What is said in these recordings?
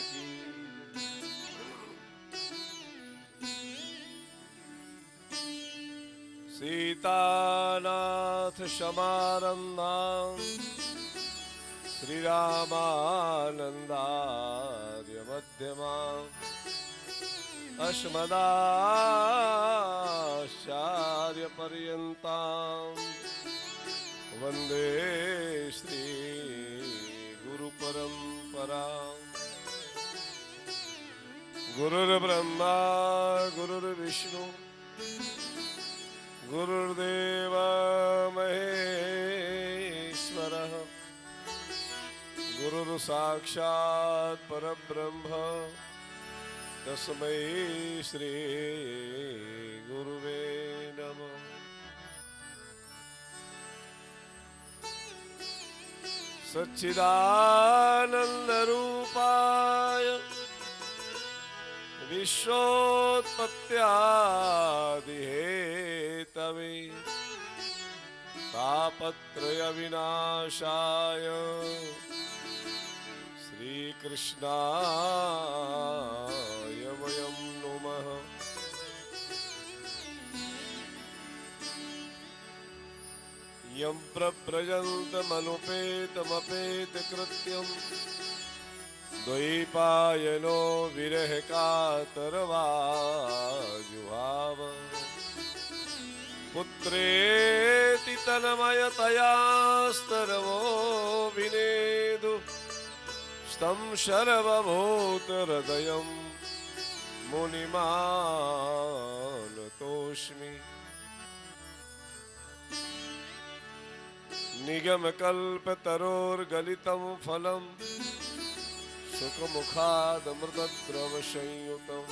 की। सीतानाथ समारंभाम् श्रीरामानन्दार्य मध्यमाम् अस्मदाचार्य पर्यन्ताम् वन्दे श्री गुरु परम्पराम्। गुरुर्ब्रह्मा गुरुर्विष्णु गुरुर्देव महेश्वरः गुरुर्साक्षात् परब्रह्म तस्मै श्री गुरुवे नमः। सच्चिदानन्दरूपाय विश्वोत्पत्त्यादिहेतवे तापत्रय विनाशाय श्रीकृष्णाय वयं नुमः। यं प्रव्रजन्तमनुपेतमपेतकृत्यं द्वैपायनो विरह कातरवाजुहाव पुत्रेति तन्मयतया स्तरवो विनेदु तं शर्वभूतहृदयं मुनिमानतोऽस्मि। निगमकल्पतरोर्गलितं फलं सुखमुखादमृतद्रवसंयुतं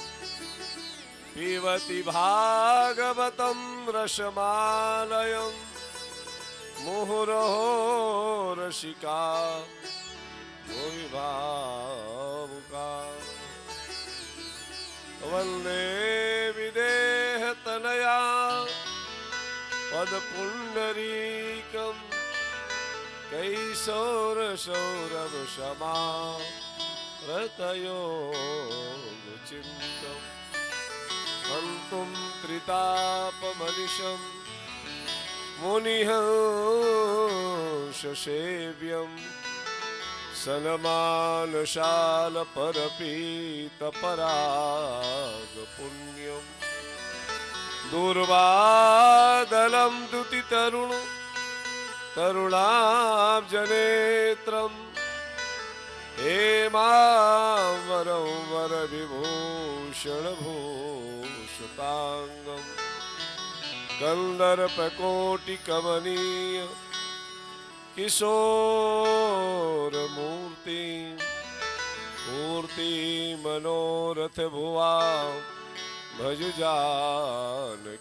पिबति भागवतं रसमालयं मुहुरहो रसिका भुवि भावुका। वन्दे विदेहतनया पदपुण्डरीकं कैशोरसौरभशमा रतयोगचिन्तं हन्तुं त्रितापमनिशं मुनिहंससेव्यं सनमानशालपरपीतपरागपुण्यं दूर्वादलं दुतितरुण तरुणाब्जनेत्रं हेमावरं वरविभूषणभूषिताङ्गं कन्दर्पकोटिकमनीय किशोरमूर्ति मूर्तिमनोरथ भुवा भज जानकीशम्।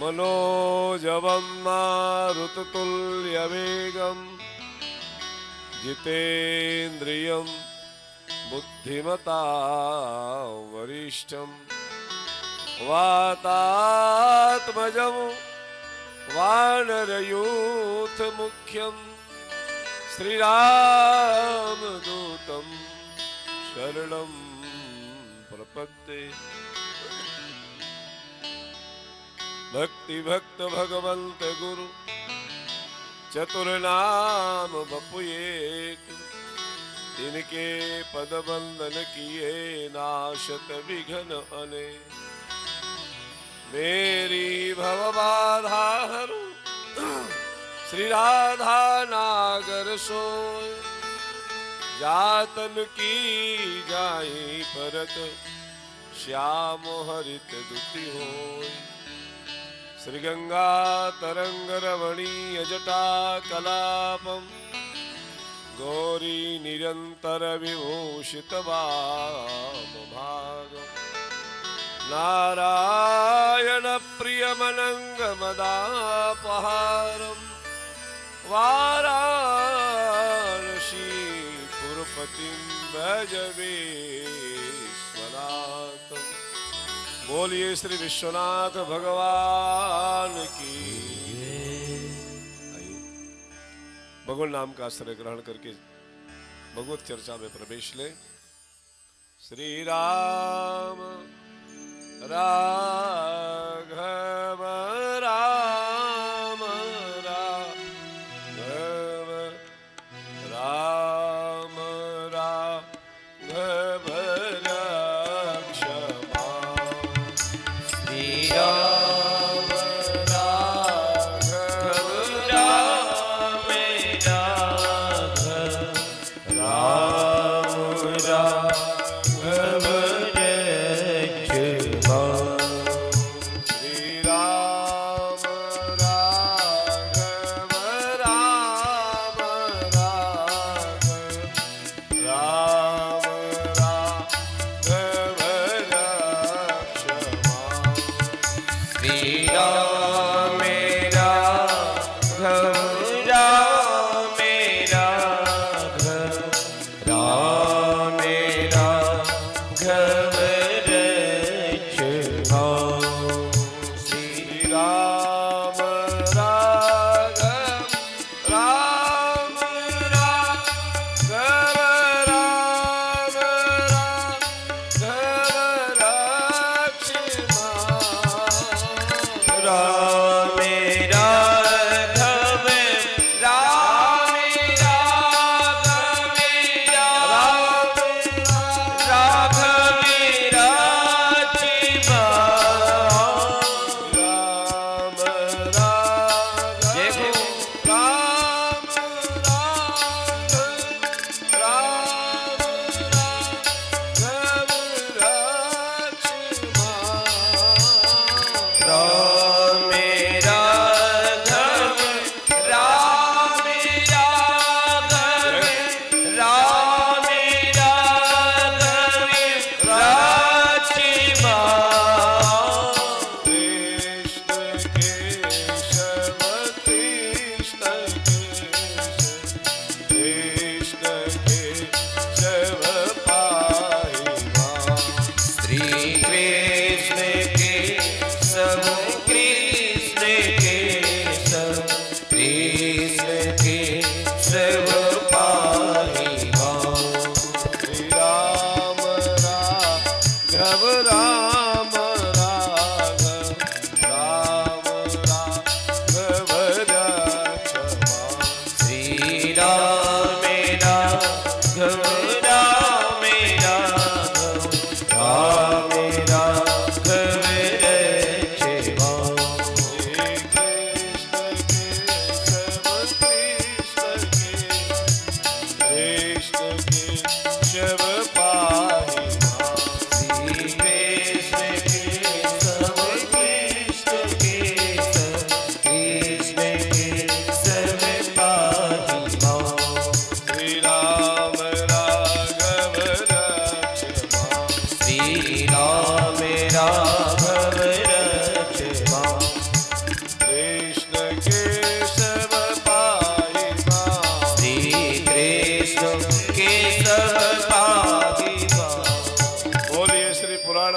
मनोजवं मारुततुल्यवेगं जितेन्द्रियं बुद्धिमतां वरिष्ठं वातात्मजं वानरयूथमुख्यं श्रीरामदूतं शरणं प्रपद्ये। भक्ति भक्त भगवंत गुरु चतुर्नाम बपु एक, तिनके पद बंदन किए नाशत विघ्न अने। मेरी भव बाधा हरु श्री राधा नागर सोय, जातन की जाई परत श्याम हरित दुति होय। श्री गंगा तरंग रमणीय जटा कलापम, गौरी निरंतर विभूषित वाम भागम। नारायण प्रियमनंग मदापहारम, वाराणसी पुरपतिं भज विश्वनाथम। बोलिए श्री विश्वनाथ भगवान की। आइए भगवान नाम का आश्रय ग्रहण करके भगवत चर्चा में प्रवेश ले। श्री राम राघव राम राघव राम राघव रक्षमा। श्री राम राघव राम राघव राम राघव रक्षमा। श्री राम राघव राम राघव राम राघव रक्षमा। श्री राम राघव राम राघव राम राघव रक्षमा। श्री राम राघव राम राघव राम राघव रक्षमा। राम राघव राम राघव रक्षमा। राम राघव राम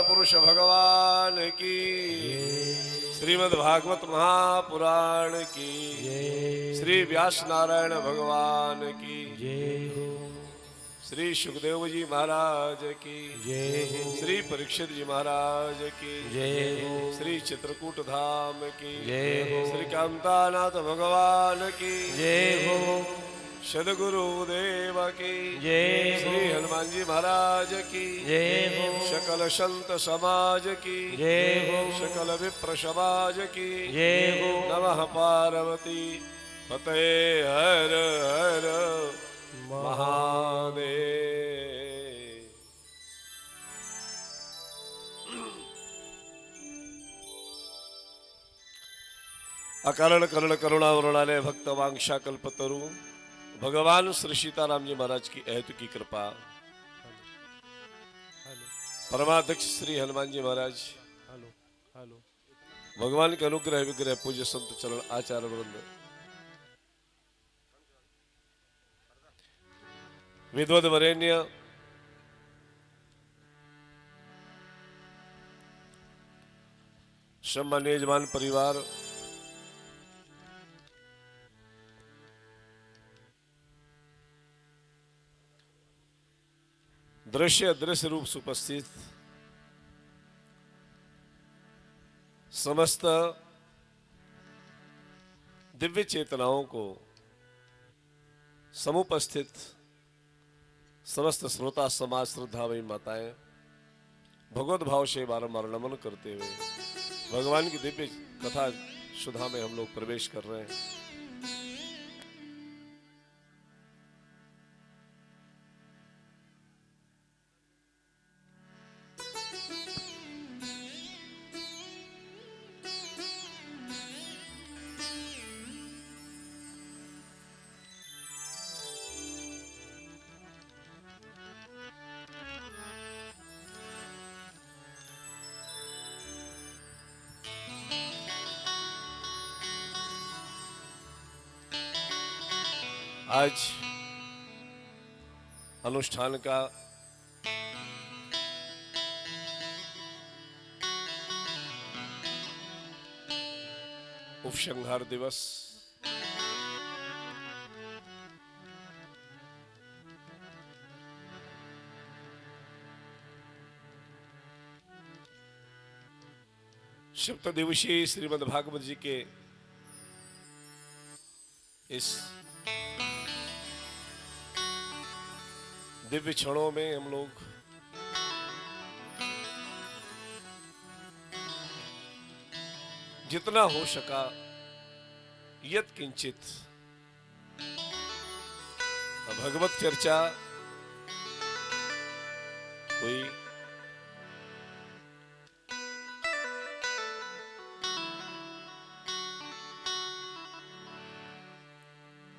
पुरुष भगवान की, श्रीमद् भागवत महापुराण की, श्री व्यास नारायण भगवान की, श्री सुखदेव जी महाराज की, श्री परीक्षित जी महाराज की, श्री चित्रकूट धाम की, श्री कामतानाथ भगवान की, सदगुरुदेव की, श्री हनुमान जी महाराज की, सकल संत समाज की, सकल विप्र समाज की, नमः पार्वती पते हर हर महादेव। अकारण करण करुणा वरुणालय भक्त वांछा कल्पतरु भगवान श्री सीताराम जी महाराज की अहेतु की कृपा, परमाध्यक्ष श्री हनुमान जी महाराज, भगवान के अनुग्रह विग्रह पूज्य संत चरण आचार्य वृंद, विद्वद वरेण्य, सम्मान्य यजमान परिवार, दृश्य अदृश्य रूप से उपस्थित समस्त दिव्य चेतनाओं को समुपस्थित समस्त श्रोता समाज श्रद्धामयी माताएं भगवत भाव से बारंबार नमन करते हुए भगवान की दिव्य कथा सुधा में हम लोग प्रवेश कर रहे हैं। आज अनुष्ठान का उपसंहार दिवस सप्तदिवसीय श्रीमद् भागवत जी के इस दिव्य क्षणों में हम लोग जितना हो सका यत् किंचित भगवत चर्चा हुई।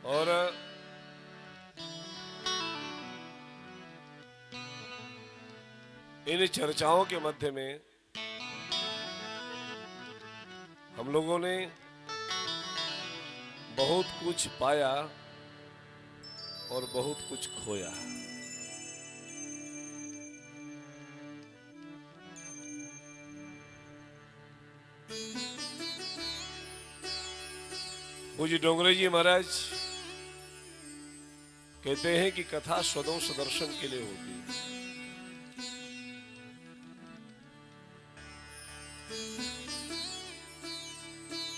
और इन चर्चाओं के मध्य में हम लोगों ने बहुत कुछ पाया और बहुत कुछ खोया। पूज्य डोंगरे जी महाराज कहते हैं कि कथा स्वदोष दर्शन के लिए होती है।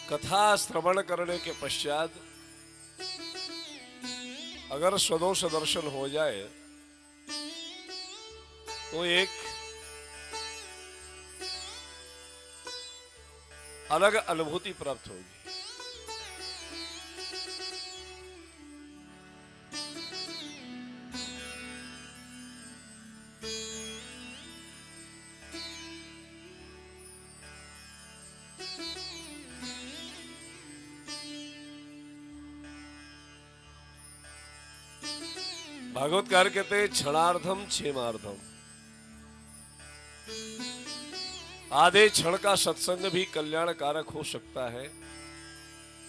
कथा श्रवण करने के पश्चात अगर स्वदोष दर्शन हो जाए तो एक अलग अनुभूति प्राप्त होगी। भागवतकार कहते हैं क्षणार्धम क्षेमार्धम। आधे क्षण का सत्संग भी कल्याणकारक हो सकता है,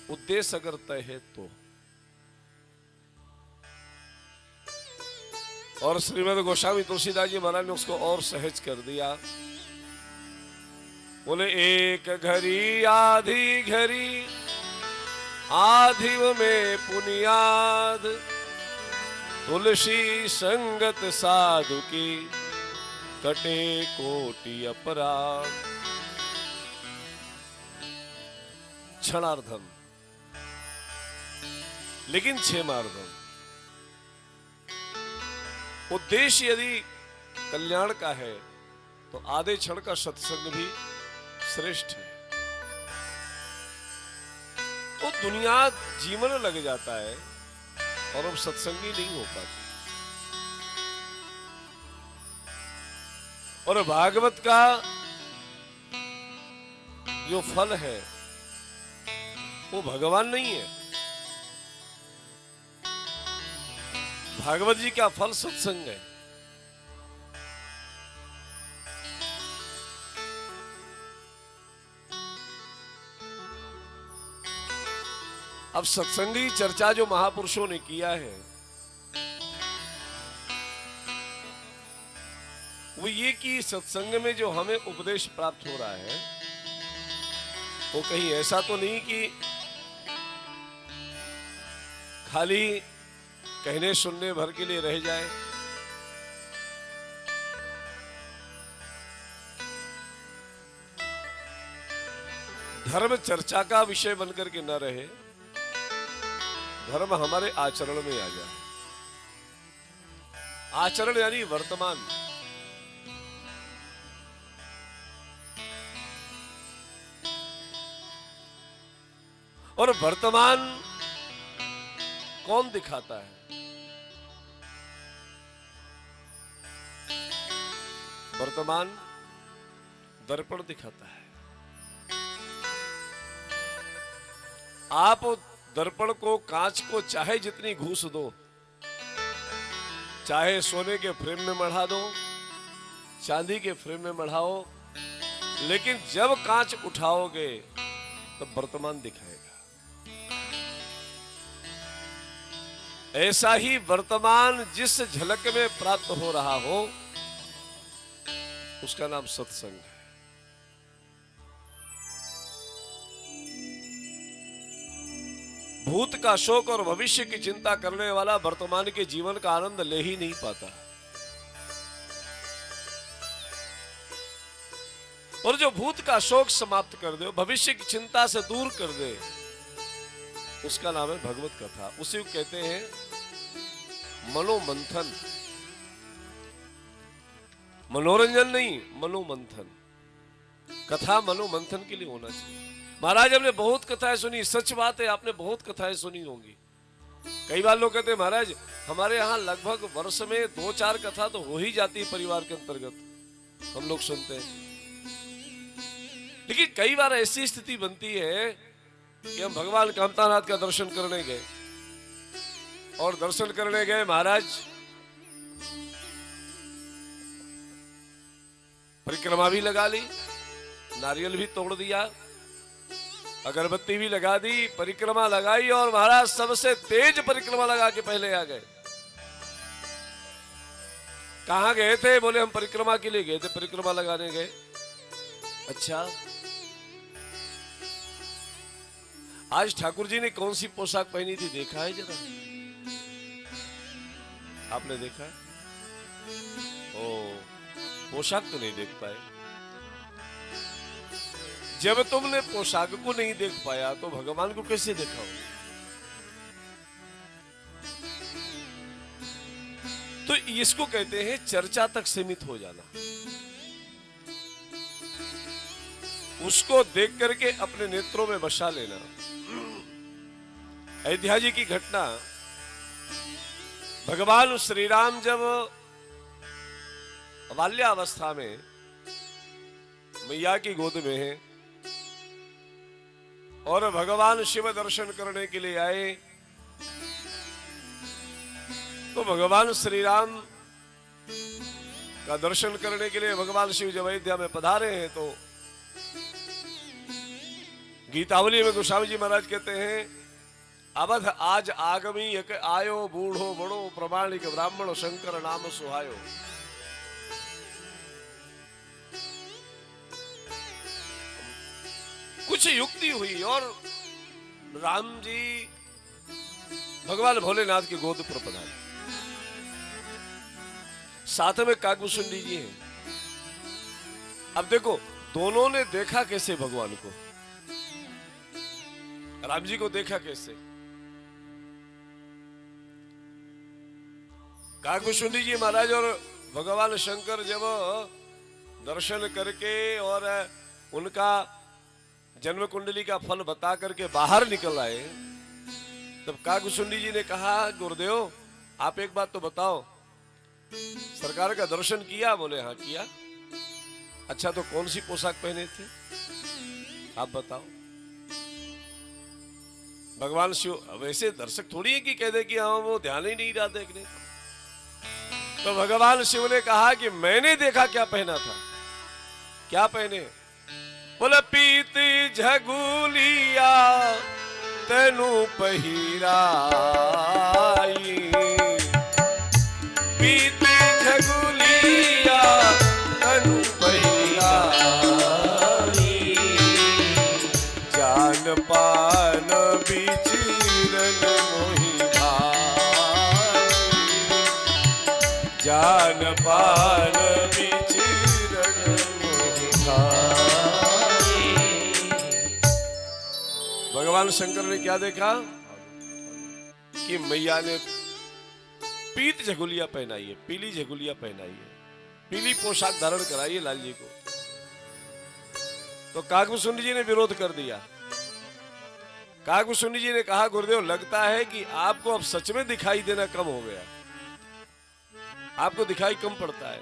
उद्देश्य अगर तय है तो। और श्रीमद् गोस्वामी तुलसीदास जी महाराज ने उसको और सहज कर दिया। बोले एक घड़ी आधी घड़ी आधिव में पुनियाद, तुलसी संगत साधु की कटे कोटि अपराध। क्षणार्धम लेकिन क्षेमार्धम। उद्देश्य यदि कल्याण का है तो आधे क्षण का सत्संग भी श्रेष्ठ है। तो दुनिया जीवन लग जाता है और अब सत्संगी नहीं हो पाती। और भागवत का जो फल है वो भगवान नहीं है। भागवत जी का फल सत्संग है। अब सत्संगी चर्चा जो महापुरुषों ने किया है वो ये कि सत्संग में जो हमें उपदेश प्राप्त हो रहा है वो कहीं ऐसा तो नहीं कि खाली कहने सुनने भर के लिए रह जाए। धर्म चर्चा का विषय बनकर के न रहे, धर्म हमारे आचरण में आ जाए। आचरण यानी वर्तमान। और वर्तमान कौन दिखाता है? वर्तमान दर्पण दिखाता है। आप दर्पण को, कांच को चाहे जितनी घूस दो, चाहे सोने के फ्रेम में मढ़ा दो, चांदी के फ्रेम में मढ़ाओ, लेकिन जब कांच उठाओगे तो वर्तमान दिखाएगा। ऐसा ही वर्तमान जिस झलक में प्राप्त हो रहा हो, उसका नाम सत्संग है। भूत का शोक और भविष्य की चिंता करने वाला वर्तमान के जीवन का आनंद ले ही नहीं पाता। और जो भूत का शोक समाप्त कर दे, भविष्य की चिंता से दूर कर दे, उसका नाम है भगवत कथा। उसे कहते हैं मनोमंथन। मनोरंजन नहीं, मनोमंथन। कथा मनोमंथन के लिए होना चाहिए। महाराज हमने बहुत कथाएं सुनी, सच बात है, आपने बहुत कथाएं सुनी होंगी। कई बार लोग कहते हैं महाराज हमारे यहाँ लगभग वर्ष में 2-4 कथा तो हो ही जाती है परिवार के अंतर्गत, हम लोग सुनते हैं। लेकिन कई बार ऐसी स्थिति बनती है कि हम भगवान कामतानाथ का दर्शन करने गए, और दर्शन करने गए, महाराज परिक्रमा भी लगा ली, नारियल भी तोड़ दिया, अगरबत्ती भी लगा दी, परिक्रमा लगाई, और महाराज सबसे तेज परिक्रमा लगा के पहले आ गए। कहां गए थे? बोले हम परिक्रमा के लिए गए थे, परिक्रमा लगाने गए। अच्छा, आज ठाकुर जी ने कौन सी पोशाक पहनी थी देखा है जरा? आपने देखा है? ओ, पोशाक तो नहीं देख पाए। जब तुमने पोशाक को नहीं देख पाया तो भगवान को कैसे देखा? तो इसको कहते हैं चर्चा तक सीमित हो जाना। उसको देख करके अपने नेत्रों में बसा लेना। अयोध्या जी की घटना, भगवान श्री राम जब बाल्यावस्था में मैया की गोद में है और भगवान शिव दर्शन करने के लिए आए, तो भगवान श्री राम का दर्शन करने के लिए भगवान शिव जब अयोध्या में पधारे हैं, तो गीतावली में गोस्वामी जी महाराज कहते हैं, अवध आज आगमी एक आयो, बूढ़ो बड़ो प्रमाणिक ब्राह्मण शंकर नाम सुहायो। कुछ युक्ति हुई और राम जी भगवान भोलेनाथ की गोद पर पधारे। साथ में काकभूषुंडी जी हैं। अब देखो दोनों ने देखा कैसे भगवान को? राम जी को देखा कैसे? काकभूषुंडी जी महाराज और भगवान शंकर जब दर्शन करके और उनका जन्म कुंडली का फल बता करके बाहर निकल आए, तब काकभूषुंडी जी ने कहा, गुरुदेव आप एक बात तो बताओ, सरकार का दर्शन किया? बोले हाँ किया। अच्छा तो कौन सी पोशाक पहने थे आप बताओ? भगवान शिव वैसे दर्शक थोड़ी है कि कह दे कि हाँ वो ध्यान ही नहीं रहा देखने। तो भगवान शिव ने कहा कि मैंने देखा क्या पहना था। क्या पहने? बोले पीती झगुलिया तेनू पहिराई, पीती झगुलिया तेनू पहिराई, जान पान बिचरन मोहि भाई, जान पान बिचरन मोहि भाई। भगवान शंकर ने क्या देखा कि मैया ने पीत झगुलिया पहनाई है, पीली झगुलिया पहनाई है, पीली पोशाक धारण कराई है लाल जी को। तो काकभूषुंडी जी ने विरोध कर दिया। काकभूषुंडी जी ने कहा, गुरुदेव लगता है कि आपको अब सच में दिखाई देना कम हो गया, आपको दिखाई कम पड़ता है,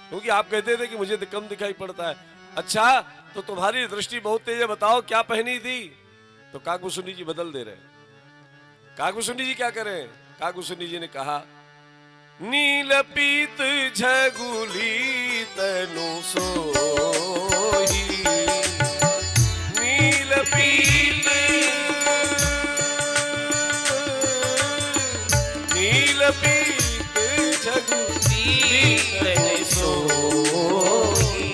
क्योंकि आप कहते थे कि मुझे कम दिखाई पड़ता है। अच्छा तो तुम्हारी दृष्टि बहुत तेज है, बताओ क्या पहनी थी? तो काकभूषुंडी जी बदल दे रहे। काकभूषुंडी जी क्या करें? काकभूषुंडी जी ने कहा, नील पीत झगुली तनु सोही, नील पीत झगुली तनु सोही,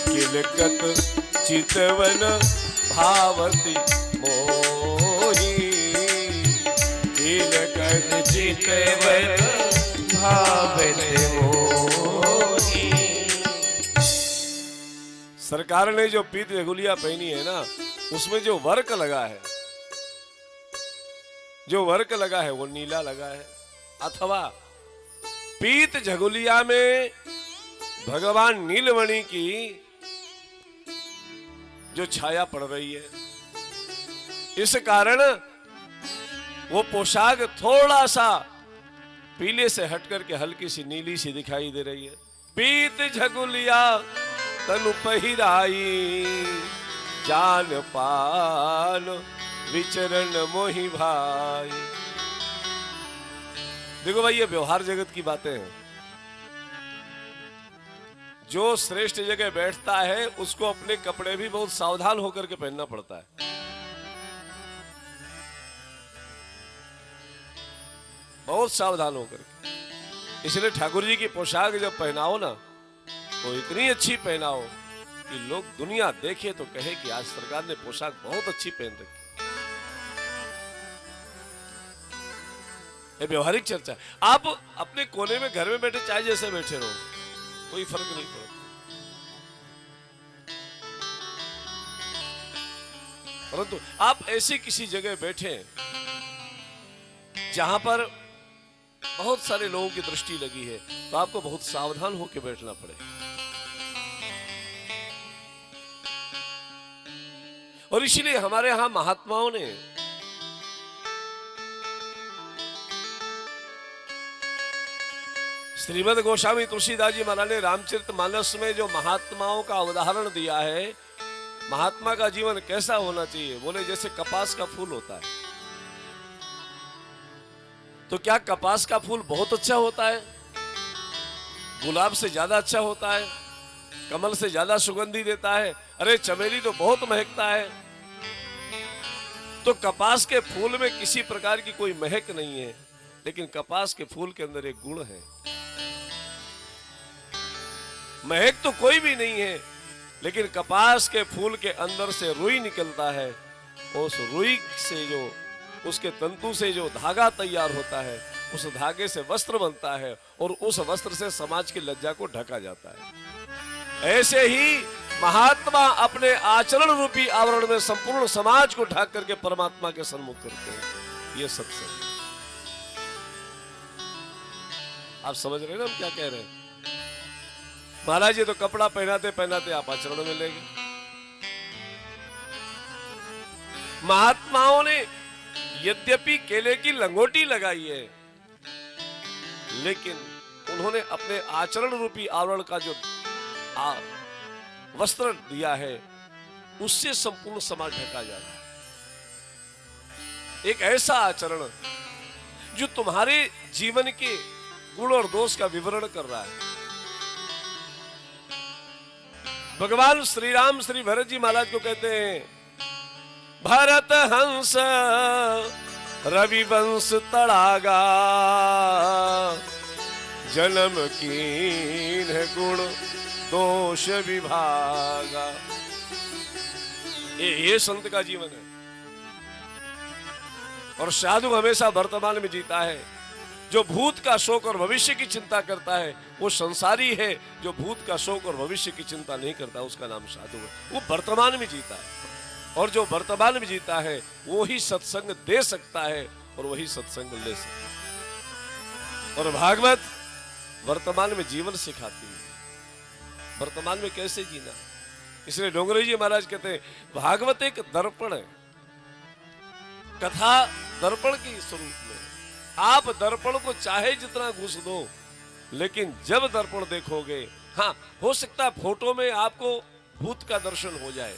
किलकत चितवन भावती मोही, किलकत चितवन भावती मोही। सरकार ने जो पीत झगुलिया पहनी है ना, उसमें जो वर्क लगा है, जो वर्क लगा है वो नीला लगा है, अथवा पीत झगुलिया में भगवान नीलमणि की जो छाया पड़ रही है, इस कारण वो पोशाक थोड़ा सा पीले से हट करके हल्की सी नीली सी दिखाई दे रही है। पीत झगुलिया तनु पहिराई, जान पान विचरण मोहि भाई। देखो भाई, ये व्यवहार जगत की बातें हैं। जो श्रेष्ठ जगह बैठता है उसको अपने कपड़े भी बहुत सावधान होकर के पहनना पड़ता है, बहुत सावधान होकर के। इसलिए ठाकुर जी की पोशाक जब पहनाओ ना, तो इतनी अच्छी पहनाओ कि लोग दुनिया देखे तो कहे कि आज सरकार ने पोशाक बहुत अच्छी पहन रखी। ये व्यवहारिक चर्चा है। आप अपने कोने में घर में बैठे चाहे जैसे बैठे रहो, कोई फर्क नहीं पड़ता। परंतु आप ऐसी किसी जगह बैठे जहां पर बहुत सारे लोगों की दृष्टि लगी है, तो आपको बहुत सावधान होकर बैठना पड़ेगा। और इसीलिए हमारे यहां महात्माओं ने श्रीमद् गोस्वामी तुलसीदास जी महाराज ने रामचरितमानस में जो महात्माओं का उदाहरण दिया है, महात्मा का जीवन कैसा होना चाहिए, बोले जैसे कपास का फूल होता है। तो क्या कपास का फूल बहुत अच्छा होता है? गुलाब से ज्यादा अच्छा होता है? कमल से ज्यादा सुगंधी देता है? अरे चमेली तो बहुत महकता है। तो कपास के फूल में किसी प्रकार की कोई महक नहीं है, लेकिन कपास के फूल के अंदर एक गुण है। महक तो कोई भी नहीं है, लेकिन कपास के फूल के अंदर से रुई निकलता है। उस रुई से जो, उसके तंतु से जो धागा तैयार होता है, उस धागे से वस्त्र बनता है और उस वस्त्र से समाज की लज्जा को ढका जाता है। ऐसे ही महात्मा अपने आचरण रूपी आवरण में संपूर्ण समाज को ढक करके परमात्मा के सन्मुख करते हैं। ये सत्संग। आप समझ रहे हैं ना हम क्या कह रहे हैं? महाराज जी तो कपड़ा पहनाते पहनाते आप आचरण में ले गए। महात्माओं ने यद्यपि केले की लंगोटी लगाई है, लेकिन उन्होंने अपने आचरण रूपी आवरण का जो वस्त्र दिया है, उससे संपूर्ण समाज ढका जा रहा है। एक ऐसा आचरण जो तुम्हारे जीवन के गुण और दोष का विवरण कर रहा है। भगवान श्री राम श्री भरत जी महाराज को कहते हैं, भरत हंस रविवंश तड़ागा, जन्म कीन गुण दोष विभागा। ये संत का जीवन है। और साधु हमेशा वर्तमान में जीता है। जो भूत का शोक और भविष्य की चिंता करता है वो संसारी है। जो भूत का शोक और भविष्य की चिंता नहीं करता उसका नाम साधु है। वो वर्तमान में जीता है। और जो वर्तमान में जीता है वो ही सत्संग दे सकता है और वही सत्संग ले सकता है। और भागवत वर्तमान में जीवन सिखाती है, वर्तमान में कैसे जीना। इसलिए डोंगरे जी महाराज कहते हैं भागवत एक दर्पण है, कथा दर्पण की स्वरूप में। आप दर्पण को चाहे जितना घुस दो, लेकिन जब दर्पण देखोगे, हाँ हो सकता है फोटो में आपको भूत का दर्शन हो जाए।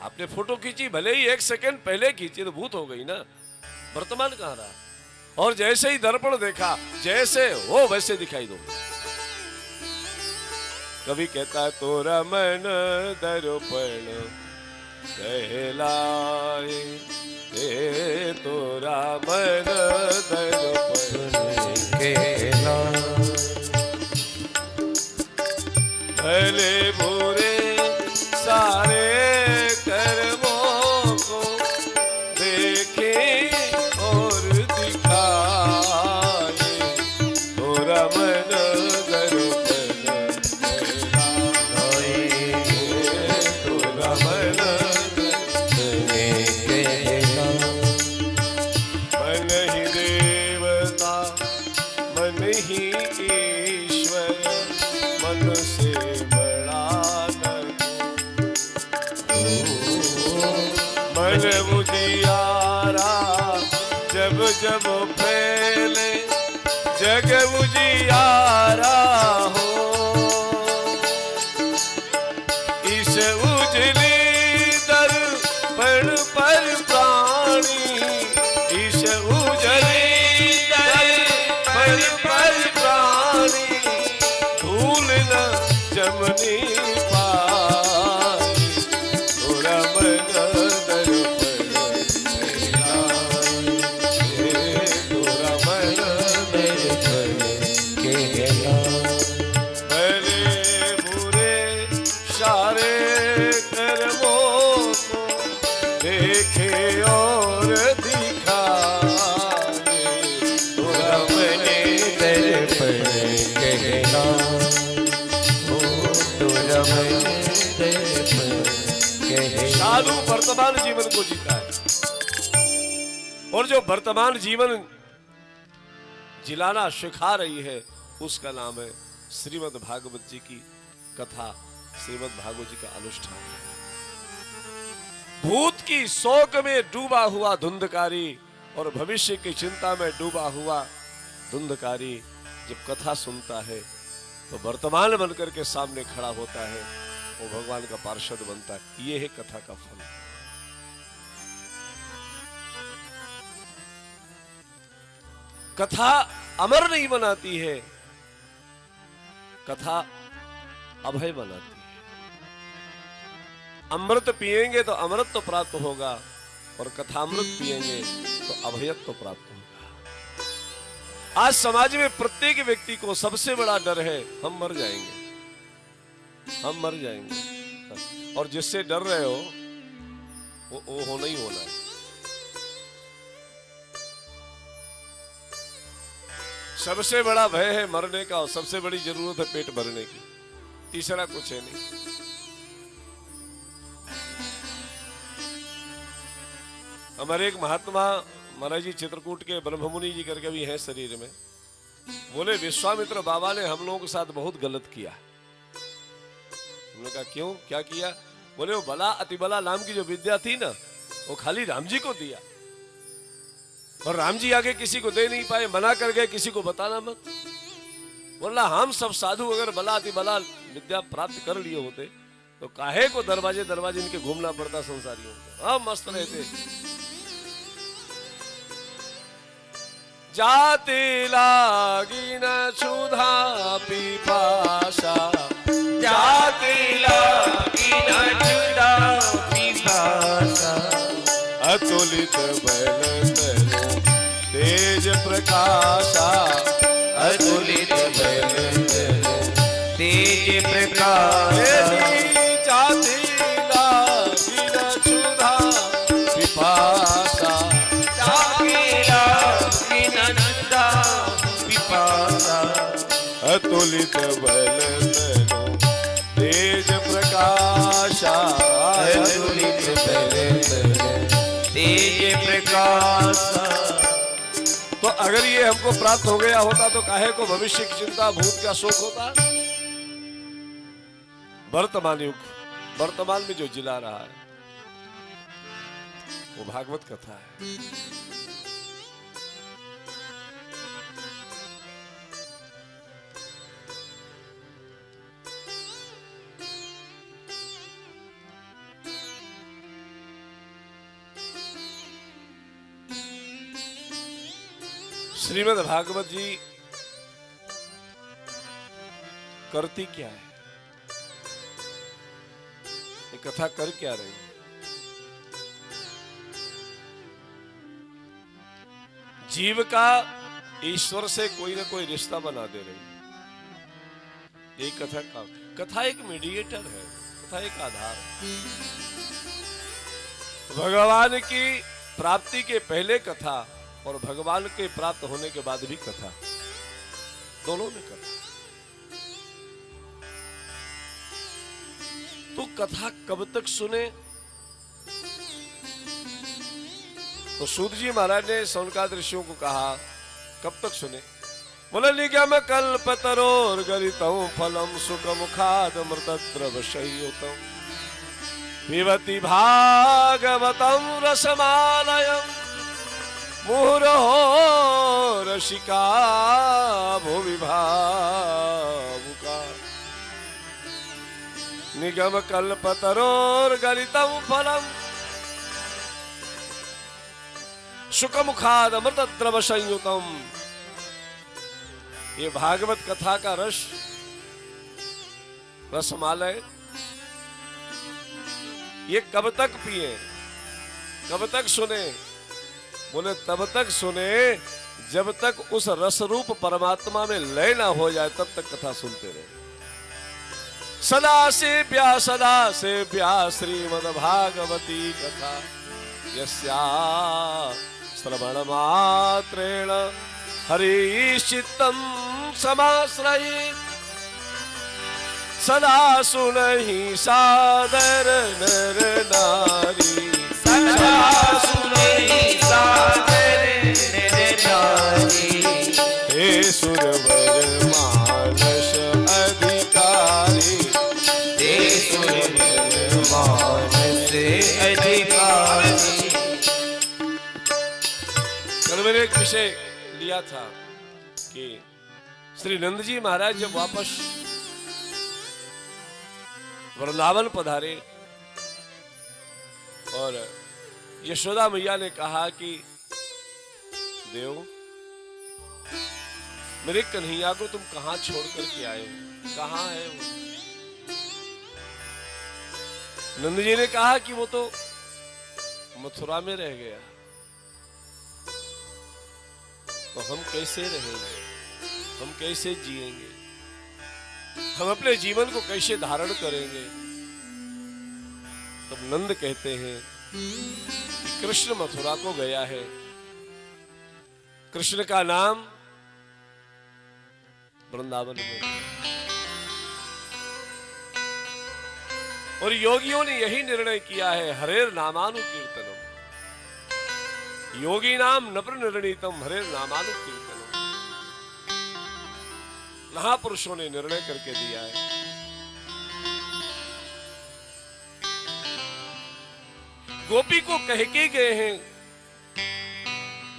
आपने फोटो खींची, भले ही 1 सेकंड पहले खींची तो भूत हो गई ना, वर्तमान कहां रहा। और जैसे ही दर्पण देखा, जैसे हो वैसे दिखाई दो। कभी कहता है तोरा मन दर्पण कहलाए, ए तोरा मन दर्पण कहलाए। भले बुरे सारे कर्मों को देखे और दिखाए, तोरा मन दर्पण कहलाए, तोरा मन मन ही देवता मन ही ईश्वर, मन से बड़ा मन उजियारा जब जब फैले, जग उजियारा हो। इस उजली दर्पण पर प्राणी, इस उजली दर्पण पर प्राणी धूल न जमनी पाई, तोरा मन साधु वर्तमान जीवन को जीता है। और जो वर्तमान जीवन जिलाना सिखा रही है उसका नाम है श्रीमद् भागवत जी की कथा, श्रीमद् भागवत जी का अनुष्ठान। भूत की शोक में डूबा हुआ धुंधकारी और भविष्य की चिंता में डूबा हुआ धुंधकारी जब कथा सुनता है तो वर्तमान बनकर के सामने खड़ा होता है, वो भगवान का पार्षद बनता है। ये है कथा का फल। कथा अमर नहीं बनाती है, कथा अभय बनाती है। अमृत पिएंगे तो अमृत तो प्राप्त होगा, और कथामृत पिएंगे तो अभयत्व तो प्राप्त होगा। आज समाज में प्रत्येक व्यक्ति को सबसे बड़ा डर है हम मर जाएंगे, हम मर जाएंगे। और जिससे डर रहे हो वो होना ही होना है। सबसे बड़ा भय है मरने का और सबसे बड़ी जरूरत है पेट भरने की, तीसरा कुछ है नहीं। हमारे एक महात्मा महाराज जी चित्रकूट के ब्रह्ममुनि जी करके भी हैं शरीर में, बोले विश्वामित्र बाबा ने हम लोगों के साथ बहुत गलत किया। हमने कहा क्यों, क्या किया? बोले वो बला अतिबला नाम की जो विद्या थी ना, वो खाली राम जी को दिया, और राम जी आगे किसी को दे नहीं पाए, मना कर गए किसी को बताना मत। बोला हम सब साधु अगर बला अतिबला विद्या प्राप्त कर लिए होते तो काहे को दरवाजे दरवाजे इनके घूमना पड़ता संसारियों को, हम मस्त रहते। जाति लागी न क्षुधा पिपासा, जाति लागी न क्षुधा पिपासा, अतुलित बल तनु तेज प्रकाशा, अतुलित बल तनु तेज प्रकाशा। जाति लागी न क्षुधा पिपासा, अतुलित बल तनु तेज प्रकाशा, तेज प्रकाश। तो अगर ये हमको प्राप्त हो गया होता तो काहे को भविष्य की चिंता, भूत का शोक होता। वर्तमान युग, वर्तमान में जो जिला रहा है वो भागवत कथा है। श्रीमद् भागवत जी करती क्या है, ये कथा कर क्या रही है? जीव का ईश्वर से कोई ना कोई रिश्ता बना दे रही है। यही कथा का, कथा एक मीडिएटर है, कथा एक आधार है। भगवान की प्राप्ति के पहले कथा और भगवान के प्राप्त होने के बाद भी कथा, दोनों में कथा। तो कथा कब तक सुने? तो सूत जी महाराज ने सौनकादिक ऋषियों को कहा कब तक सुने? बोले निगम कल्पतरोर गरितम फलम सुख मुखाद मृतद्रवशयोतम पिबति भागवतम रसमालयम मुहुरहो रसिका भुवि भावुका। निगम कल्पतरोर गरितम फलम सुखमुखाद अमृत द्रव संयुतम। ये भागवत कथा का रस, रसमालय, ये कब तक पिए, कब तक सुने? बोले तब तक सुने जब तक उस रस रूप परमात्मा में लय ना हो जाए, तब तक कथा सुनते रहे। सदा से प्यास श्रीमद् भागवती कथा यस्या श्रवण मात्रेण हरिश्चित्तम समाश्रयेत्। सदा सुनहि सादर नर नारी, सदा सुनहि सादर नर नारी। हे सुरवर मानस अधिकारी, हे सुरवर मानस अधिकारी। कल मैंने एक विषय लिया था कि श्री नंद जी महाराज जब वापस वृंदावन पधारे और यशोदा मैया ने कहा कि देव, मेरे कन्हैया को तुम कहां छोड़ करके आए हो, कहां है वो? नंद जी ने कहा कि वो तो मथुरा में रह गया। तो हम कैसे रहेंगे, हम कैसे जिएंगे, हम अपने जीवन को कैसे धारण करेंगे? तब नंद कहते हैं कि कृष्ण मथुरा को गया है, कृष्ण का नाम वृंदावन में। और योगियों ने यही निर्णय किया है, हरेर नामानुकीर्तनम, योगी नाम नप्र निर्णीतम हरेर नामानुकीर्तनम। महापुरुषों ने निर्णय करके दिया है। गोपी को कह के गए हैं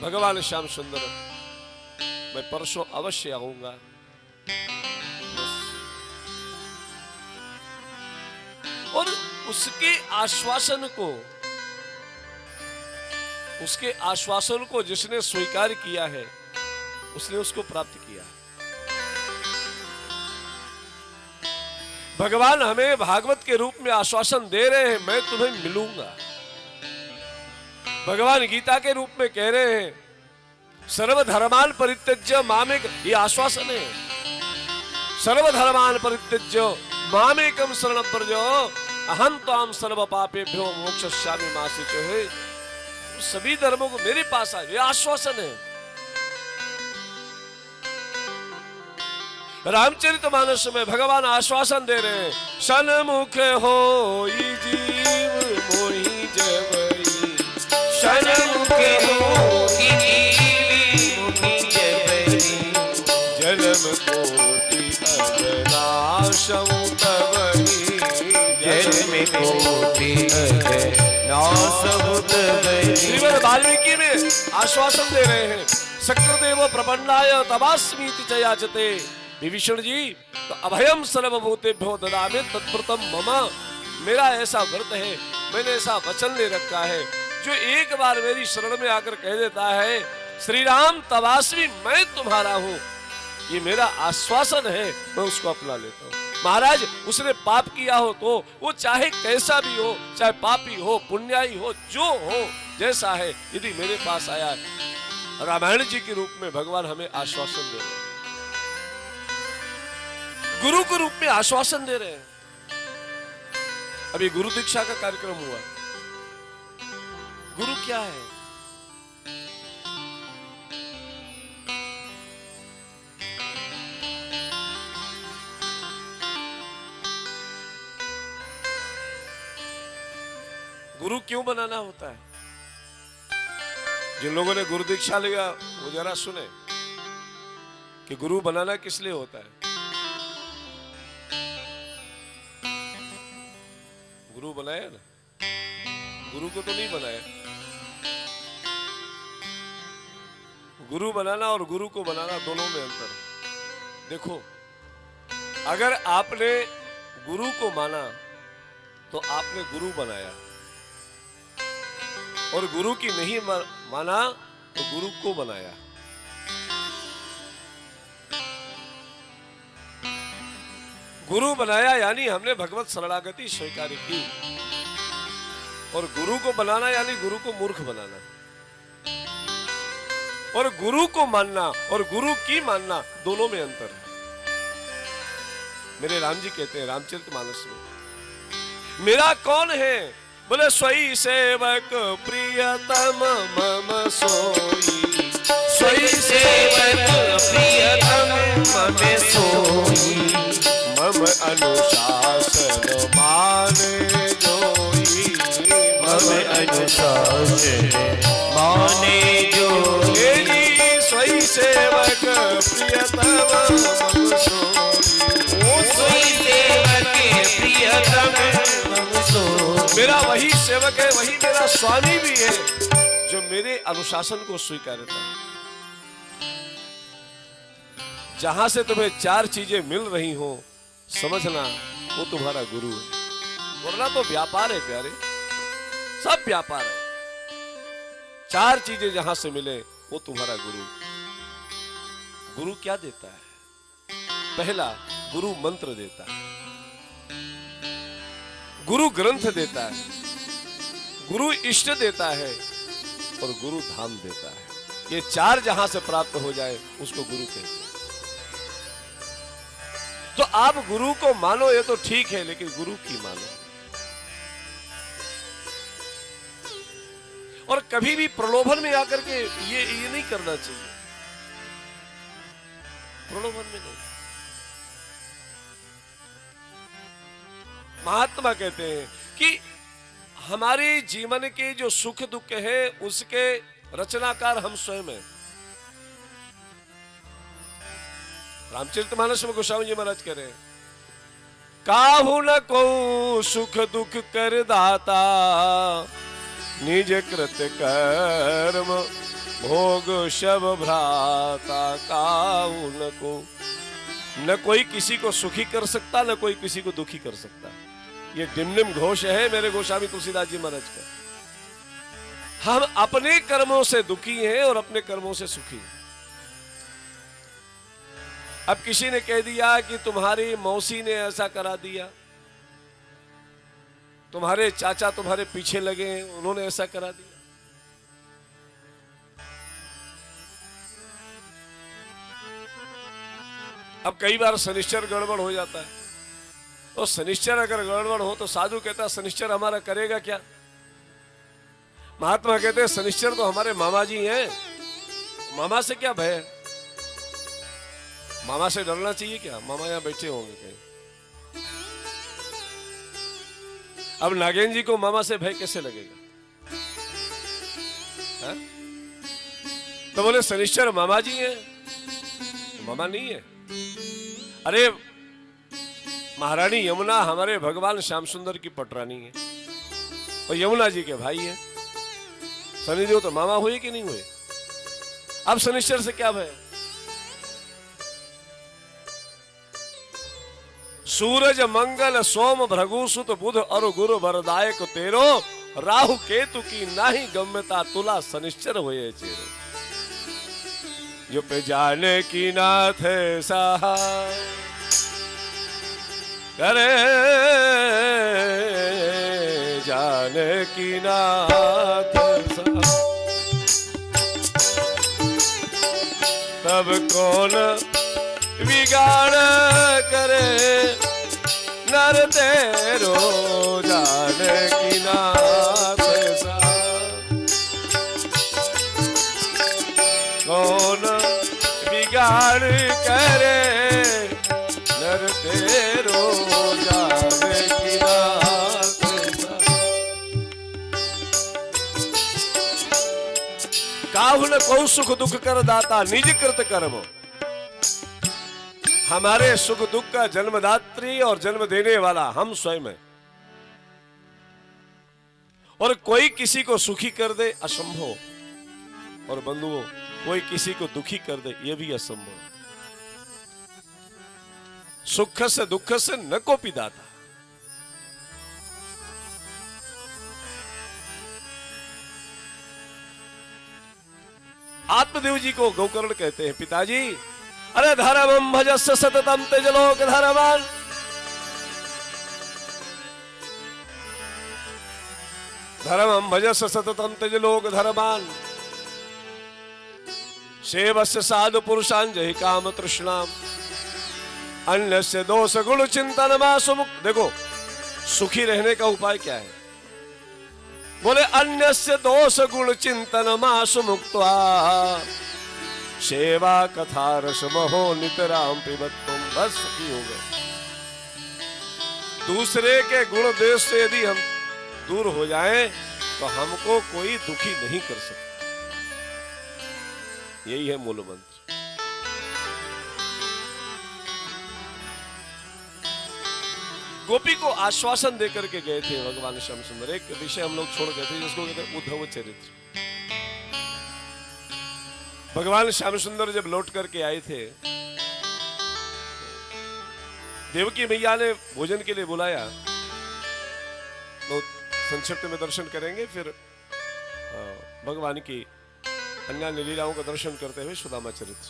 भगवान श्याम सुंदर, मैं परसों अवश्य आऊंगा। और उसके आश्वासन को जिसने स्वीकार किया है उसने उसको प्राप्त किया। भगवान हमें भागवत के रूप में आश्वासन दे रहे हैं, मैं तुम्हें मिलूंगा। भगवान गीता के रूप में कह रहे हैं, सर्वधर्मान परित्यज्य मामेक, ये आश्वासन है। सर्वधर्मान परित्यज्य मामेकम शरणं व्रज अहं त्वां सर्व पापेभ्यो मोक्षयिष्यामि मा शुचः। सभी धर्मों को मेरे पास आए, ये आश्वासन है। रामचरितमानस में भगवान आश्वासन दे रहे हैं, सन्मुख होई जीव मोहि जब नासभूत गई श्रीमद् वाल्मीकि में आश्वासन दे रहे हैं, शक्रदेव प्रपन्नाय तवास्मीति च याचते। विभीषण जी, तो अभयम सर्वभूतेभ्यो ददामि तत्प्रतम मम। मेरा ऐसा व्रत है, मैंने ऐसा वचन ले रखा है, जो एक बार मेरी शरण में आकर कह देता है श्री राम तवास्मी, मैं तुम्हारा हूं, ये मेरा आश्वासन है, मैं उसको अपना लेता हूं। महाराज, उसने पाप किया हो तो वो चाहे कैसा भी हो, चाहे पापी हो, पुण्याई हो, जो हो, जैसा है, यदि मेरे पास आया है, रामायण जी के रूप में भगवान हमें आश्वासन दे रहे हैं, गुरु के रूप में आश्वासन दे रहे हैं। अभी गुरु दीक्षा का कार्यक्रम हुआ। गुरु क्या है? गुरु क्यों बनाना होता है? जिन लोगों ने गुरु दीक्षा लिया वो जरा सुने कि गुरु बनाना किस लिए होता है। गुरु बनाया ना, गुरु को तो नहीं बनाया। गुरु बनाना और गुरु को बनाना दोनों में अंतर है। देखो, अगर आपने गुरु को माना तो आपने गुरु बनाया, और गुरु की नहीं माना तो गुरु को बनाया। गुरु बनाया यानी हमने भगवत शरणागति स्वीकार की, और गुरु को बनाना यानी गुरु को मूर्ख बनाना। और गुरु को मानना और गुरु की मानना दोनों में अंतर है। मेरे राम जी कहते हैं रामचरितमानस में, मेरा कौन है? बोले स्वई सेवक प्रियतम मम सोई, स्वई सेवक प्रियतम मम सोई, मम अनुशासन माने जोई, मम अनुशासन माने जोई। स्वई सेवक प्रियतम मम सोई, स्वई सेवक प्रियतम मम सोई। मेरा वही सेवक है, वही मेरा स्वामी भी है, जो मेरे अनुशासन को स्वीकारता है। जहां से तुम्हें चार चीजें मिल रही हो, समझना वो तुम्हारा गुरु है, वरना तो व्यापार है प्यारे, सब व्यापार है। चार चीजें जहां से मिले वो तुम्हारा गुरु। गुरु क्या देता है? पहला, गुरु मंत्र देता है, गुरु ग्रंथ देता है, गुरु इष्ट देता है, और गुरु धाम देता है। ये चार जहां से प्राप्त हो जाए उसको गुरु कहते हैं। तो आप गुरु को मानो ये तो ठीक है, लेकिन गुरु की मानो। और कभी भी प्रलोभन में आकर के ये नहीं करना चाहिए, प्रलोभन में नहीं। महात्मा कहते हैं कि हमारे जीवन के जो सुख दुख है उसके रचनाकार हम स्वयं हैं। रामचरितमानस में गोस्वामी जी महाराज कह रहे हैं, काहू न को सुख दुख कर दाता, निज कृत कर्म भोग शब भ्राता। काहू न को, न कोई किसी को सुखी कर सकता, न कोई किसी को दुखी कर सकता। ये डिमनिम घोष है मेरे गोस्वामी तुलसीदास जी महाराज का। हम अपने कर्मों से दुखी हैं और अपने कर्मों से सुखी हैं। अब किसी ने कह दिया कि तुम्हारी मौसी ने ऐसा करा दिया, तुम्हारे चाचा तुम्हारे पीछे लगे हैं, उन्होंने ऐसा करा दिया। अब कई बार शनिश्चर गड़बड़ हो जाता है, तो शनिश्चर अगर गड़बड़ हो तो साधु कहता है शनिश्चर हमारा करेगा क्या? महात्मा कहते हैं शनिश्चर तो हमारे मामा जी हैं, मामा से क्या भय है? मामा से डरना चाहिए क्या? मामा यहां बैठे होंगे कहीं। अब नागेंद्र जी को मामा से भय कैसे लगेगा? है? तो बोले शनिश्चर मामा जी हैं, मामा नहीं है। अरे महारानी यमुना हमारे भगवान श्याम सुंदर की पटरानी है, और यमुना जी के भाई है। शनिदेव तो मामा हुए कि नहीं हुए? अब शनिश्चर से क्या भय? सूरज मंगल सोम भृगु सुत बुध और गुरु वरदायक तेरो, राहु केतु की नाही गम्यता, तुला शनिश्चर हुए चेरो। जो पे जाने की नाथ सहा करे, जाने की नाथ सहा, तब कौन बिगाड़ करे, नर तेरो जाने की नाथ सहा। कौन बिगाड़ करे, नर तेरो जाने की नाथ सहा। काहु न को सुख दुख कर दाता, निज कृत कर्म। हमारे सुख दुख का जन्मदात्री और जन्म देने वाला हम स्वयं है, और कोई किसी को सुखी कर दे असंभव, और बंधुओं कोई किसी को दुखी कर दे यह भी असंभव। सुख से दुख से न कोपी दाता। आत्मदेव जी को गोकर्ण कहते हैं, पिताजी अरे धर्मं भजस्व सततम तेजलोक धर्मान। धर्मं भजस्व सततम तेजलोक धर्मान, सेवस्य साधु पुरुषान जहि काम तृष्णाम, अन्यस्य दोष गुण चिंतन मासु मुक्त। देखो सुखी रहने का उपाय क्या है? बोले अन्यस्य दोष गुण चिंतन मासु मुक्त्वा, सेवा कथा रस महो नितराम पिबत तुम। बस सुखी हो गए। दूसरे के गुण देश से यदि हम दूर हो जाएं तो हमको कोई दुखी नहीं कर सकता। यही है मूल मंत्र। गोपी को आश्वासन देकर के गए थे भगवान श्याम सुंदर। एक विषय हम लोग छोड़ गए थे जिसको कहते हैं उद्धव चरित्र। भगवान श्याम सुंदर जब लौट करके आए थे, देवकी मैया ने भोजन के लिए बुलाया। तो संक्षिप्त में दर्शन करेंगे, फिर भगवान की अन्य लीलाओं का दर्शन करते हुए सुदामा चरित्र।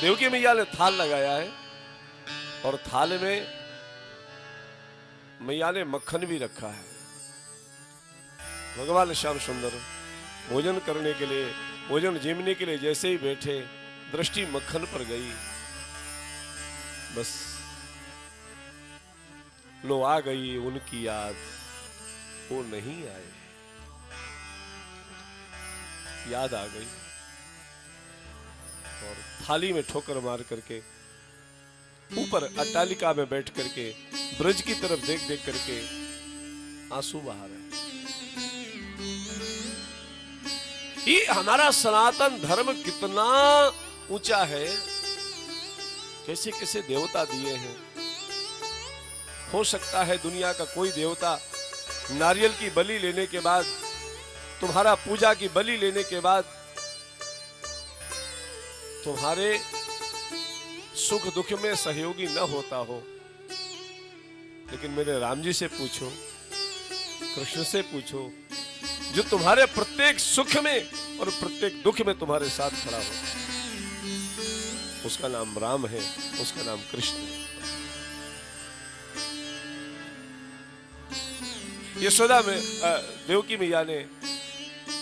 देवकी मैया ने थाल लगाया है और थाल में मैया ने मक्खन भी रखा है। भगवान श्याम सुंदर भोजन करने के लिए, भोजन जीमने के लिए जैसे ही बैठे, दृष्टि मक्खन पर गई। बस लो आ गई उनकी याद, वो नहीं आए। याद आ गई और थाली में ठोकर मार करके ऊपर अट्टालिका में बैठ करके ब्रज की तरफ देख देख करके आंसू बहा रहे। ये हमारा सनातन धर्म कितना ऊंचा है, कैसे कैसे देवता दिए हैं। हो सकता है दुनिया का कोई देवता नारियल की बलि लेने के बाद, तुम्हारा पूजा की बलि लेने के बाद तुम्हारे सुख दुख में सहयोगी न होता हो, लेकिन मेरे राम जी से पूछो, कृष्ण से पूछो, जो तुम्हारे प्रत्येक सुख में और प्रत्येक दुख में तुम्हारे साथ खड़ा हो, उसका नाम राम है, उसका नाम कृष्ण है। यशोदा में देवकी मैया ने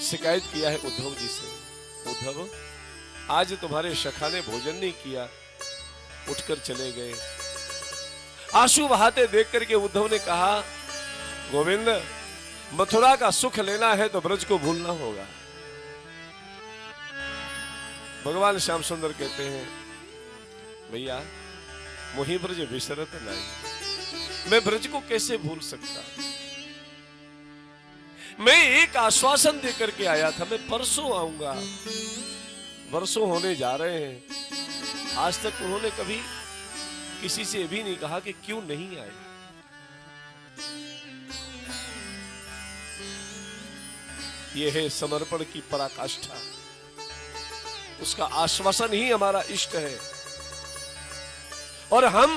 शिकायत किया है उद्धव जी से, उद्धव आज तुम्हारे सखा ने भोजन नहीं किया, उठकर चले गए। आंसू बहाते देख करके उद्धव ने कहा, गोविंद मथुरा का सुख लेना है तो ब्रज को भूलना होगा। भगवान श्याम सुंदर कहते हैं, भैया मोहि ब्रज विसरत नहीं, मैं ब्रज को कैसे भूल सकता। मैं एक आश्वासन देकर के आया था, मैं परसों आऊंगा। वर्षों होने जा रहे हैं, आज तक उन्होंने कभी किसी से भी नहीं कहा कि क्यों नहीं आए। यह है समर्पण की पराकाष्ठा। उसका आश्वासन ही हमारा इष्ट है। और हम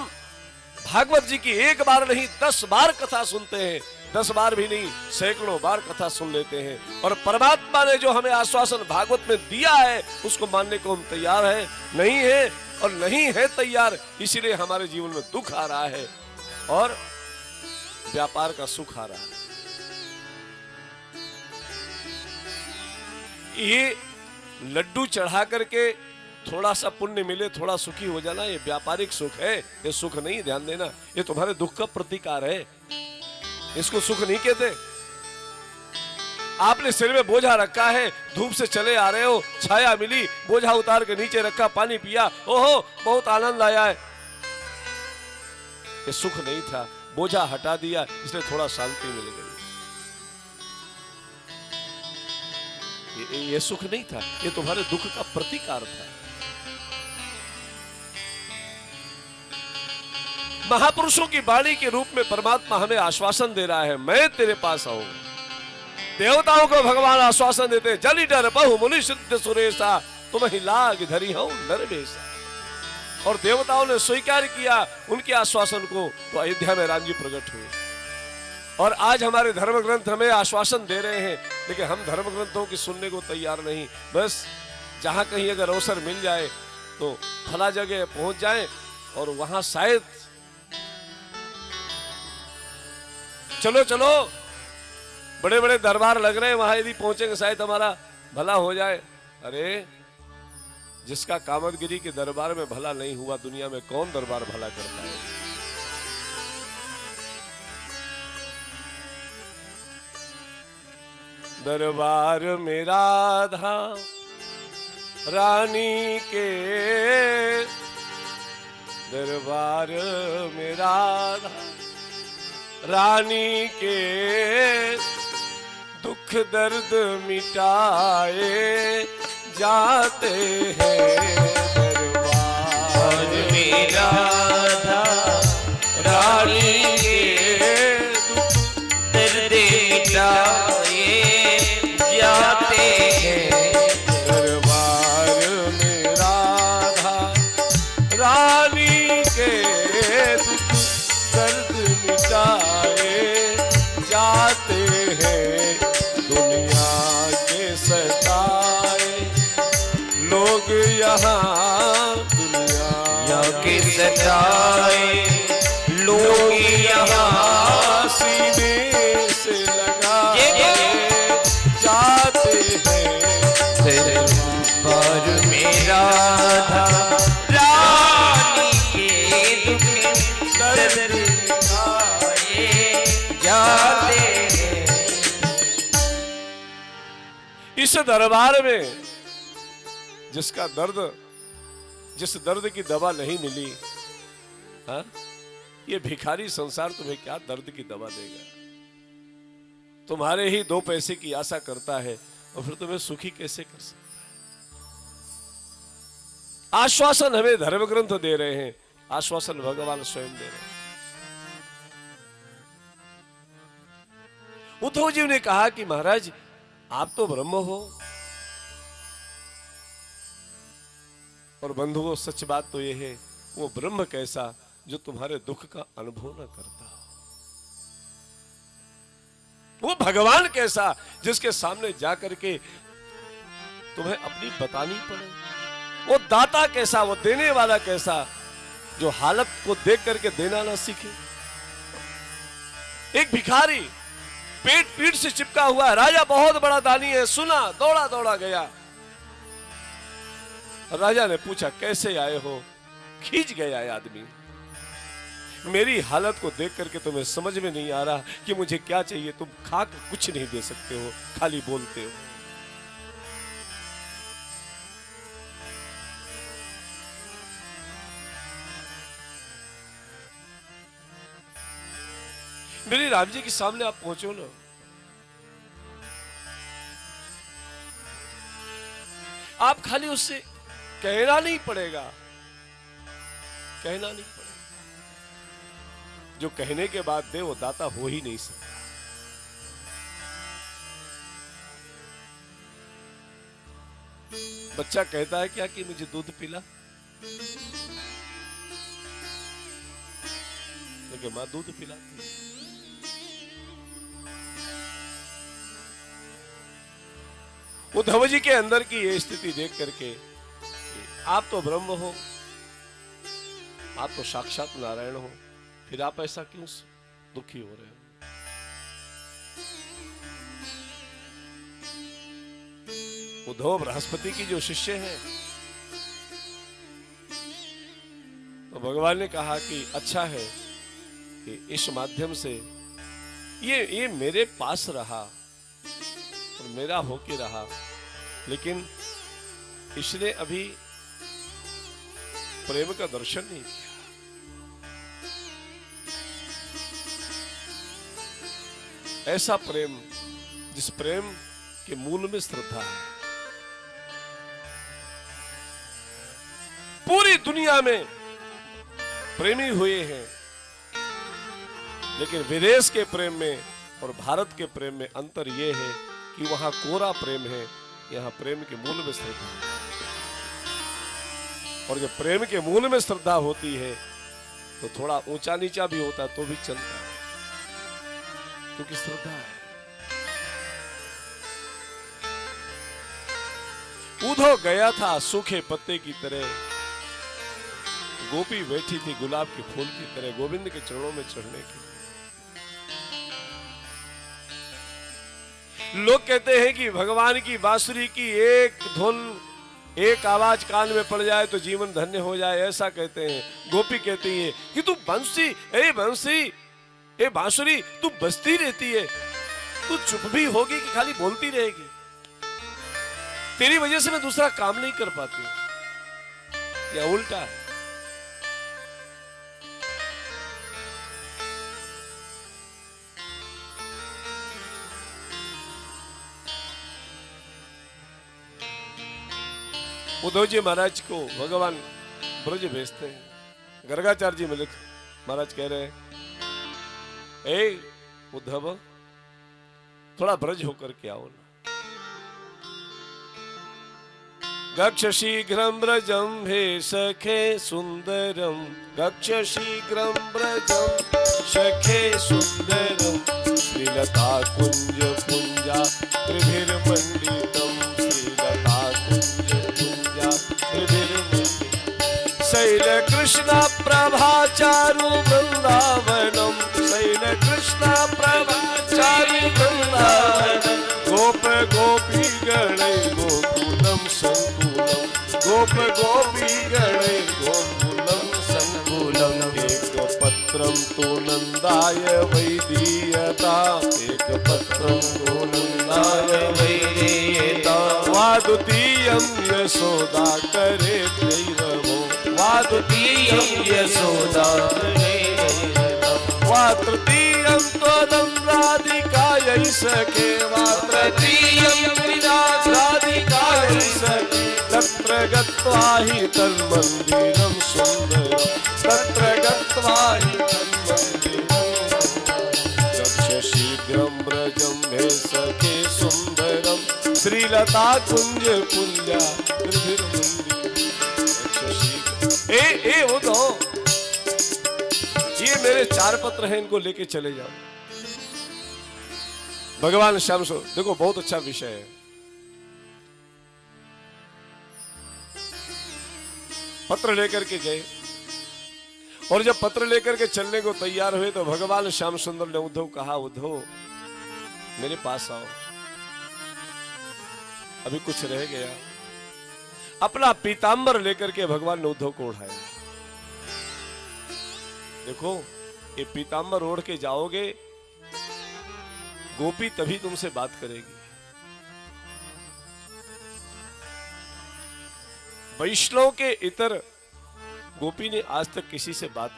भागवत जी की एक बार नहीं 10 बार कथा सुनते हैं, 10 बार भी नहीं सैकड़ों बार कथा सुन लेते हैं। और परमात्मा ने जो हमें आश्वासन भागवत में दिया है उसको मानने को हम तैयार है नहीं है, और नहीं है तैयार, इसीलिए हमारे जीवन में दुख आ रहा है और व्यापार का सुख आ रहा है। ये लड्डू चढ़ा करके थोड़ा सा पुण्य मिले, थोड़ा सुखी हो जाना, ये व्यापारिक सुख है, ये सुख नहीं, ध्यान देना। ये तुम्हारे दुख का प्रतिकार है, इसको सुख नहीं कहते। आपने सिर में बोझा रखा है, धूप से चले आ रहे हो, छाया मिली, बोझा उतार के नीचे रखा, पानी पिया, ओहो बहुत आनंद आया है, ये सुख नहीं था। बोझा हटा दिया इसलिए थोड़ा शांति मिल गई, ये सुख नहीं था, ये तुम्हारे दुख का प्रतिकार था। महापुरुषों की वाणी के रूप में परमात्मा हमें आश्वासन दे रहा है, मैं तेरे पास आऊंगा। देवताओं को भगवान आश्वासन देते, जलि डर बहु मुनि सिद्ध सुरेशा, तुम ही लाग धरी हूं नरवेशा। और देवताओं ने स्वीकार किया उनके आश्वासन को, तो अयोध्या में राम जी प्रकट हुए। और आज हमारे धर्म ग्रंथ हमें आश्वासन दे रहे हैं, लेकिन हम धर्म ग्रंथों की सुनने को तैयार नहीं। बस जहां कहीं अगर अवसर मिल जाए तो फला जगह पहुंच जाए और वहां शायद चलो चलो बड़े बड़े दरबार लग रहे हैं, वहां यदि पहुंचेंगे शायद हमारा भला हो जाए। अरे जिसका कामदगिरी के दरबार में भला नहीं हुआ, दुनिया में कौन दरबार भला करता है। दरबार में राधा रानी के, दरबार में राधा रानी के, दुख दर्द मिटाए जाते हैं। दरबार में राधा रानी के, दुख दर्द मिटाए जाते हैं। दरबार में राधा रानी के, दुख दर्द मिटाए जाते हैं। दुनिया के सताए लोग यहाँ, दुनिया के सताए लोग यहाँ सीने से लगाए जाते हैं। दरबार में राधा रानी के, दुख दर्द मिटाए जाते हैं। इस दरबार में जिसका दर्द, जिस दर्द की दवा नहीं मिली, हाँ, ये भिखारी संसार तुम्हें क्या दर्द की दवा देगा। तुम्हारे ही 2 पैसे की आशा करता है और फिर तुम्हें सुखी कैसे कर सकता है। आश्वासन हमें धर्म ग्रंथ दे रहे हैं, आश्वासन भगवान स्वयं दे रहे हैं। उद्धव जी ने कहा कि महाराज आप तो ब्रह्म हो, और बंधुओं सच बात तो यह है, वो ब्रह्म कैसा जो तुम्हारे दुख का अनुभव न करता, वो भगवान कैसा जिसके सामने जाकर के तुम्हें अपनी बतानी पड़े, वो दाता कैसा, वो देने वाला कैसा जो हालत को देख करके देना ना सीखे। एक भिखारी पेट पीठ से चिपका हुआ है, राजा बहुत बड़ा दानी है, सुना दौड़ा दौड़ा गया। राजा ने पूछा कैसे आए हो, खींच गया है आदमी, मेरी हालत को देख करके तुम्हें समझ में नहीं आ रहा कि मुझे क्या चाहिए, तुम खा कर कुछ नहीं दे सकते हो, खाली बोलते हो। मेरे राम जी के सामने आप पहुंचो ना, आप खाली उससे कहना नहीं पड़ेगा, कहना नहीं पड़ेगा, जो कहने के बाद दे वो दाता हो ही नहीं सकता। बच्चा कहता है क्या कि मुझे दूध पिला, क्योंकि मां दूध पिलाती है। उद्धव जी के अंदर की ये स्थिति देख करके आप तो ब्रह्म हो, आप तो साक्षात नारायण हो, फिर आप ऐसा क्यों दुखी हो रहे हो? उद्धव बृहस्पति की जो शिष्य हैं, तो भगवान ने कहा कि अच्छा है कि इस माध्यम से ये मेरे पास रहा और मेरा होके रहा, लेकिन इसने अभी प्रेम का दर्शन नहीं किया। ऐसा प्रेम जिस प्रेम के मूल में श्रद्धा है। पूरी दुनिया में प्रेमी हुए हैं, लेकिन विदेश के प्रेम में और भारत के प्रेम में अंतर यह है कि वहां कोरा प्रेम है, यहां प्रेम के मूल में श्रद्धा है। और जब प्रेम के मूल में श्रद्धा होती है तो थोड़ा ऊंचा नीचा भी होता है तो भी चलता है, क्योंकि श्रद्धा है। उद्धव गया था सूखे पत्ते की तरह, गोपी बैठी थी गुलाब के फूल की तरह गोविंद के चरणों में चढ़ने के लिए। लोग कहते हैं कि भगवान की बांसुरी की एक धुन, एक आवाज कान में पड़ जाए तो जीवन धन्य हो जाए, ऐसा कहते हैं। गोपी कहती है कि तू बंसी, ए बंसी, ए बांसुरी, तू बजती रहती है, तू चुप भी होगी कि खाली बोलती रहेगी? तेरी वजह से मैं दूसरा काम नहीं कर पाती, या उल्टा है। उद्धव जी महाराज को भगवान ब्रज भेजते हैं। गर्गाचार्य जी मलिक महाराज कह रहे हैं, ए उद्धव, थोड़ा ब्रज होकर के आओ ना। गच्छ शीघ्रं ब्रजं हे सखे सुंदरम, गच्छ शीघ्रं ब्रजं सखे सुंदरम, श्रीलता कुंज पुंजा त्रिभिर्मंडितम, श्रीलता कुंज पुंजा त्रिभिर्मंडितम, शैल कृष्ण प्रभा चारु वृंदावनम, शैल कृष्ण प्रभा चारु वृंदावनम, गोप गोपी गणै गोकुलम संकुलम, गोप गोपी गणै गोकुलम संकुलम, एक पत्रम तो नंदाय वैदीयता, एक पत्रम तो नंदाय वैदीयता, वादुतीयं यशोदा करे दैरवो, वादुतीयं यशोदा करे दैरवो, वातृतीयं त्वदं राधिकायै सखे, वातृतीयं राधिकायै सखे, तत्र गत्वा हि तन्मन्दिरं सुन्दरं, तत्र गत्वा हि तन्मन्दिरं सुन्दरं, गच्छ शीघ्रं ब्रजं हे सखे सुन्दरं, श्रीलता कुंज पुंजा त्रिभिर्मंडितम, गच्छ शीघ्रं। ए उद्धव, ये मेरे 4 पत्र हैं, इनको लेके चले जाओ। भगवान श्याम सो, देखो बहुत अच्छा विषय है। पत्र लेकर के गए, और जब पत्र लेकर के चलने को तैयार हुए तो भगवान श्याम सुंदर ने उद्धव कहा, उद्धव मेरे पास आओ, अभी कुछ रह गया। अपना पीतांबर लेकर के भगवान ने उद्धव को उठाया। देखो, ये पीतांबर ओढ़ के जाओगे, गोपी तभी तुमसे बात करेगी। वैष्णव के इतर गोपी ने आज तक किसी से बात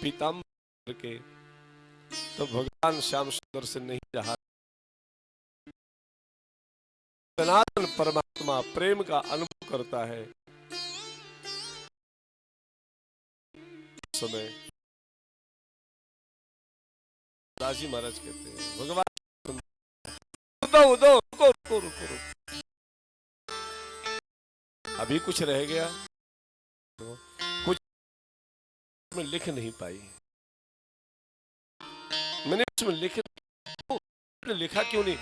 पीतांबर के, तो भगवान श्याम सुंदर से नहीं रहा। सनातन परमात्मा प्रेम का अनुभव करता है समय दाजी महाराज कहते हैं भगवान उदो उदो रुको रुको रुको रुको अभी कुछ रह गया तो कुछ में लिख नहीं पाई मैंने उसमें लिखा क्यों नहीं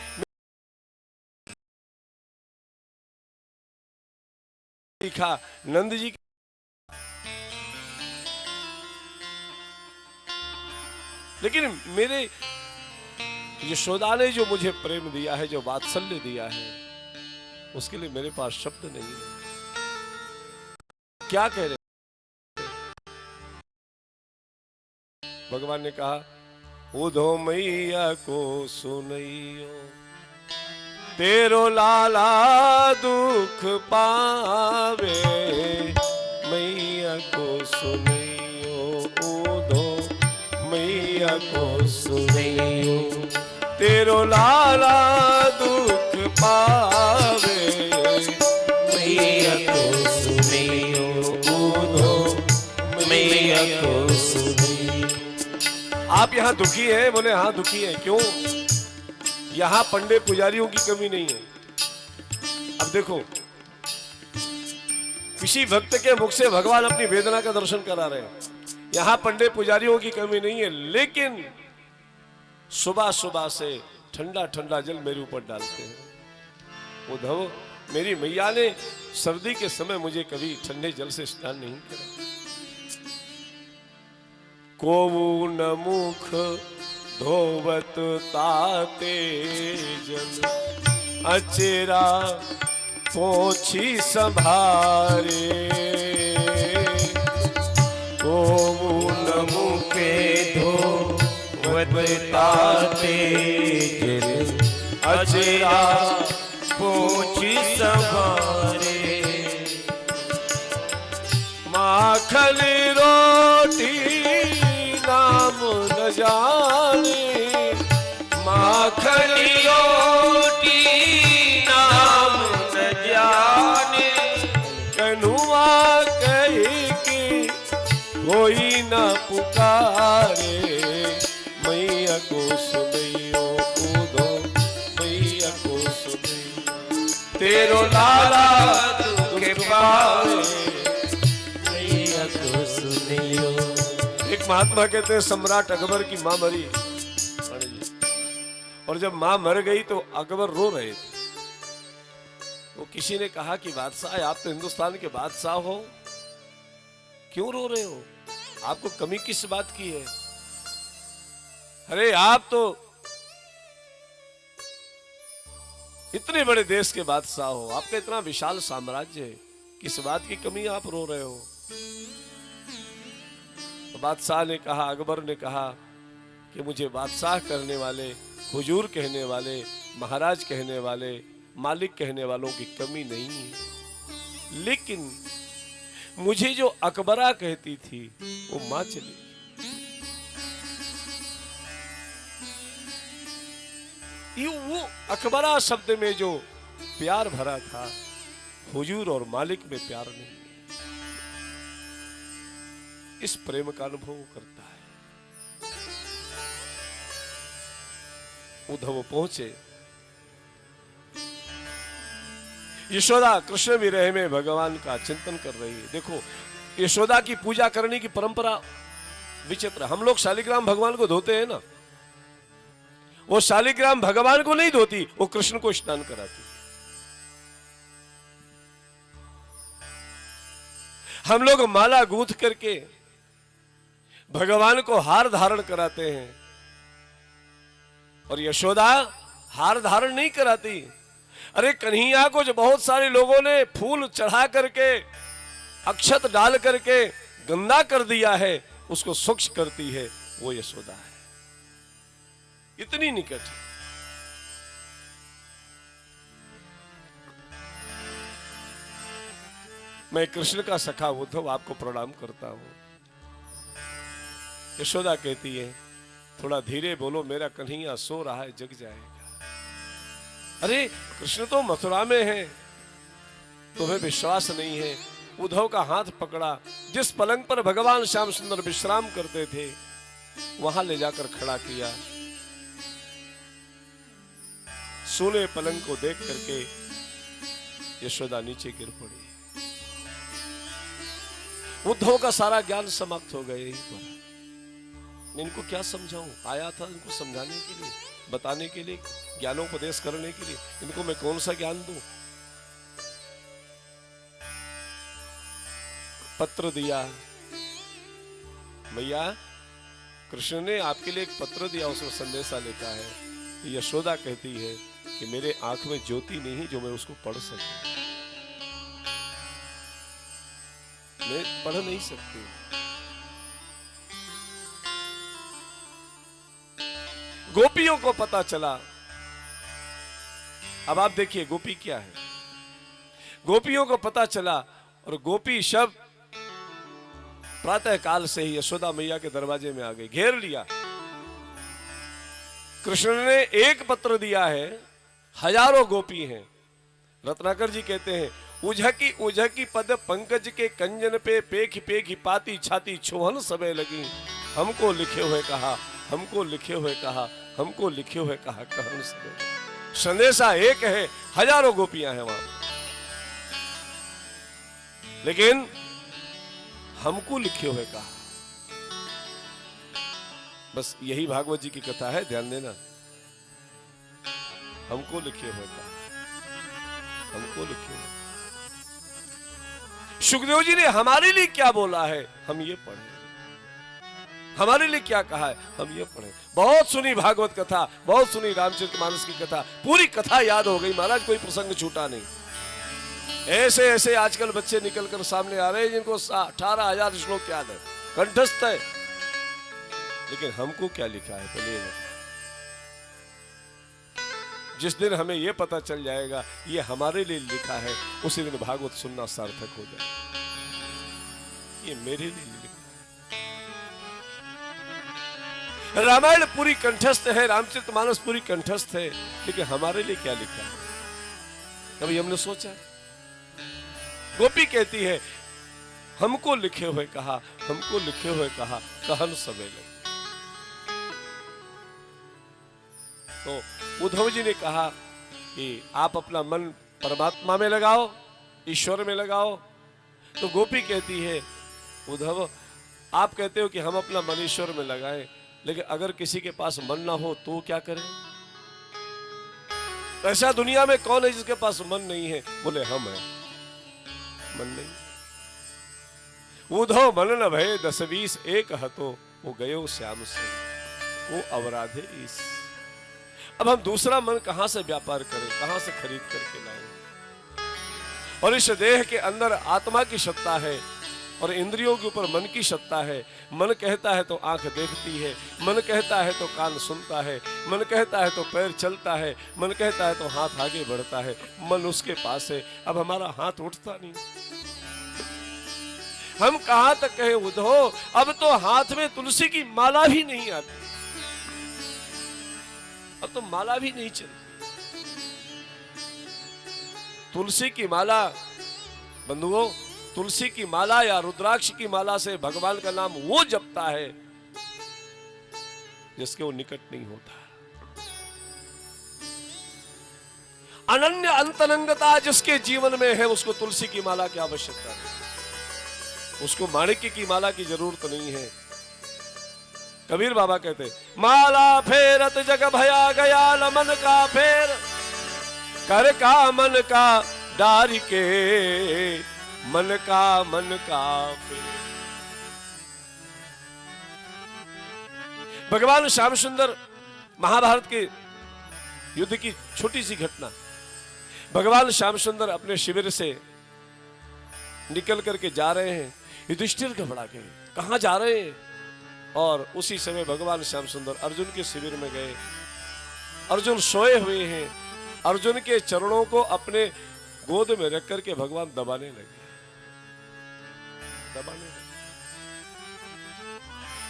लिखा नंद जी लेकिन मेरे यशोदा ने जो मुझे प्रेम दिया है जो वात्सल्य दिया है उसके लिए मेरे पास शब्द नहीं है क्या कह रहे भगवान ने कहा उधो मैया को सुनइयो तेरो लाला दुख पावे मैया को सुनइयो उधो मैया को सुनइयो तेरो लाला दुख पावे मैया को सुनियो उधो मैया को सुनियो। आप यहाँ दुखी हैं बोले हाँ दुखी है क्यों यहाँ पंडे पुजारियों की कमी नहीं है अब देखो किसी भक्त के मुख से भगवान अपनी वेदना का दर्शन करा रहे हैं यहाँ पंडे पुजारियों की कमी नहीं है लेकिन सुबह सुबह से ठंडा ठंडा जल मेरे ऊपर डालते हैं उद्धव मेरी मैया ने सर्दी के समय मुझे कभी ठंडे जल से स्नान नहीं करा कोवू न मुख धोवत ताते जल अचेरा पोछी संभारे कोवू न मुखे धोवत ताते जल अचेरा पोछी संभारे माखन रोटी नाम न जाने माखन रोटी नाम न जाने कनुआ कही कि कोई न पुकारे मैया को सुनइयो उधो मैया को सुनइयो तेरो लाला दुख पावे मैया को सुनियो। एक महात्मा कहते हैं सम्राट अकबर की मां मरी और जब मां मर गई तो अकबर रो रहे थे वो किसी ने कहा कि बादशाह आप तो हिंदुस्तान के बादशाह हो क्यों रो रहे हो आपको कमी किस बात की है अरे आप तो इतने बड़े देश के बादशाह हो आपका इतना विशाल साम्राज्य है किस बात की कमी आप रो रहे हो तो बादशाह ने कहा अकबर ने कहा कि मुझे बादशाह करने वाले हुजूर कहने वाले महाराज कहने वाले मालिक कहने वालों की कमी नहीं है लेकिन मुझे जो अकबरा कहती थी वो मां चली वो अकबरा शब्द में जो प्यार भरा था हुजूर और मालिक में प्यार नहीं इस प्रेम का अनुभव करता है उद्धव पहुंचे यशोदा कृष्ण विरह में भगवान का चिंतन कर रही है देखो यशोदा की पूजा करने की परंपरा विचित्र हम लोग शालिग्राम भगवान को धोते हैं ना वो शालिग्राम भगवान को नहीं धोती वो कृष्ण को स्नान कराती हम लोग माला गूंथ करके भगवान को हार धारण कराते हैं और यशोदा हार धारण नहीं कराती अरे कन्हैया को जो बहुत सारे लोगों ने फूल चढ़ा करके अक्षत डाल करके गंदा कर दिया है उसको स्वच्छ करती है वो यशोदा है इतनी निकट मैं कृष्ण का सखा उद्धव आपको प्रणाम करता हूं यशोदा कहती है थोड़ा धीरे बोलो मेरा कन्हैया सो रहा है जग जाएगा अरे कृष्ण तो मथुरा में है, तुम्हें विश्वास नहीं है। उद्धव का हाथ पकड़ा, जिस पलंग पर भगवान श्याम सुंदर विश्राम करते थे वहां ले जाकर खड़ा किया। सोने पलंग को देख करके यशोदा नीचे गिर पड़ी। उद्धव का सारा ज्ञान समाप्त हो गया यहीं पर। मैं इनको क्या समझाऊं? आया था इनको समझाने के लिए, बताने के लिए, ज्ञानोपदेश करने के लिए। इनको मैं कौन सा ज्ञान दूं? पत्र दिया, मैया कृष्ण ने आपके लिए एक पत्र दिया, उसमें संदेशा लिखा है। यशोदा कहती है कि मेरे आंख में ज्योति नहीं जो मैं उसको पढ़ सकूं, मैं पढ़ नहीं सकती। गोपियों को पता चला। अब आप देखिए गोपी क्या है। गोपियों को पता चला और गोपी शब्द प्रातः काल से ही यशोदा मैया के दरवाजे में आ गई, घेर लिया। कृष्ण ने एक पत्र दिया है, हजारों गोपी हैं। रत्नाकर जी कहते हैं, उझकी उझकी पद पंकज के कंजन पे पेख पेख पाती छाती छोहन सबे लगी। हमको लिखे हुए कहा, हमको लिखे हुए कहा, हमको लिखे हुए कहा, कहन सबे लगी। संदेशा एक है, हजारों गोपियां हैं वहां, लेकिन हमको लिखे हुए कहा। बस यही भागवत जी की कथा है, ध्यान देना। हमको लिखे हुए कहा, हमको लिखे हुए। सुखदेव जी ने हमारे लिए क्या बोला है हम ये पढ़े, हमारे लिए क्या कहा है हम ये पढ़े। बहुत सुनी भागवत कथा, बहुत सुनी रामचरितमानस की कथा, पूरी कथा याद हो गई महाराज, कोई प्रसंग छूटा नहीं। ऐसे ऐसे आजकल बच्चे निकल कर सामने आ रहे हैं जिनको 18,000 श्लोक याद है, कंठस्थ है, लेकिन हमको क्या लिखा है पहले। जिस दिन हमें यह पता चल जाएगा ये हमारे लिए लिखा है, उसी दिन भागवत सुनना सार्थक हो जाएगा। ये मेरे लिए लिखा है। रामायण पूरी कंठस्थ है, रामचरितमानस पूरी कंठस्थ है, लेकिन हमारे लिए क्या लिखा है कभी हमने सोचा? गोपी कहती है, हमको लिखे हुए कहा, हमको लिखे हुए कहा, कहन सबे लगे। तो उद्धव जी ने कहा कि आप अपना मन परमात्मा में लगाओ, ईश्वर में लगाओ। तो गोपी कहती है, उद्धव आप कहते हो कि हम अपना मन ईश्वर में लगाएं, लेकिन अगर किसी के पास मन ना हो तो क्या करें? ऐसा दुनिया में कौन है जिसके पास मन नहीं है? बोले हम हैं, मन नहीं। उद्धव मन न भय 10-20 एक हतो, वो गयो श्याम से वो अवराधे ईस। अब हम दूसरा मन कहां से व्यापार करें, कहां से खरीद करके लाएं? और इस देह के अंदर आत्मा की सत्ता है और इंद्रियों के ऊपर मन की सत्ता है। मन कहता है तो आंख देखती है, मन कहता है तो कान सुनता है, मन कहता है तो पैर चलता है, मन कहता है तो हाथ आगे बढ़ता है। मन उसके पास है, अब हमारा हाथ उठता नहीं। हम कहां तक कहें उद्धव, अब तो हाथ में तुलसी की माला भी नहीं आती, अब तो माला भी नहीं चलती। तुलसी की माला बंधुओं, तुलसी की माला या रुद्राक्ष की माला से भगवान का नाम वो जपता है जिसके वो निकट नहीं होता। अनन्य अंतरंगता जिसके जीवन में है उसको तुलसी की माला की आवश्यकता नहीं, उसको माणिक्य की माला की जरूरत नहीं है। कबीर बाबा कहते, माला फेरत जग भया गया मन का फेर, कर का मन का डारी के, मन का फेर। भगवान श्याम सुंदर, महाभारत के युद्ध की छोटी सी घटना। भगवान श्याम सुंदर अपने शिविर से निकल करके जा रहे हैं, युधिष्ठिर घबरा गए, कहां जा रहे हैं? और उसी समय भगवान श्याम सुंदर अर्जुन के शिविर में गए। अर्जुन सोए हुए हैं, अर्जुन के चरणों को अपने गोद में रख करके भगवान दबाने लगे, दबाने लगे।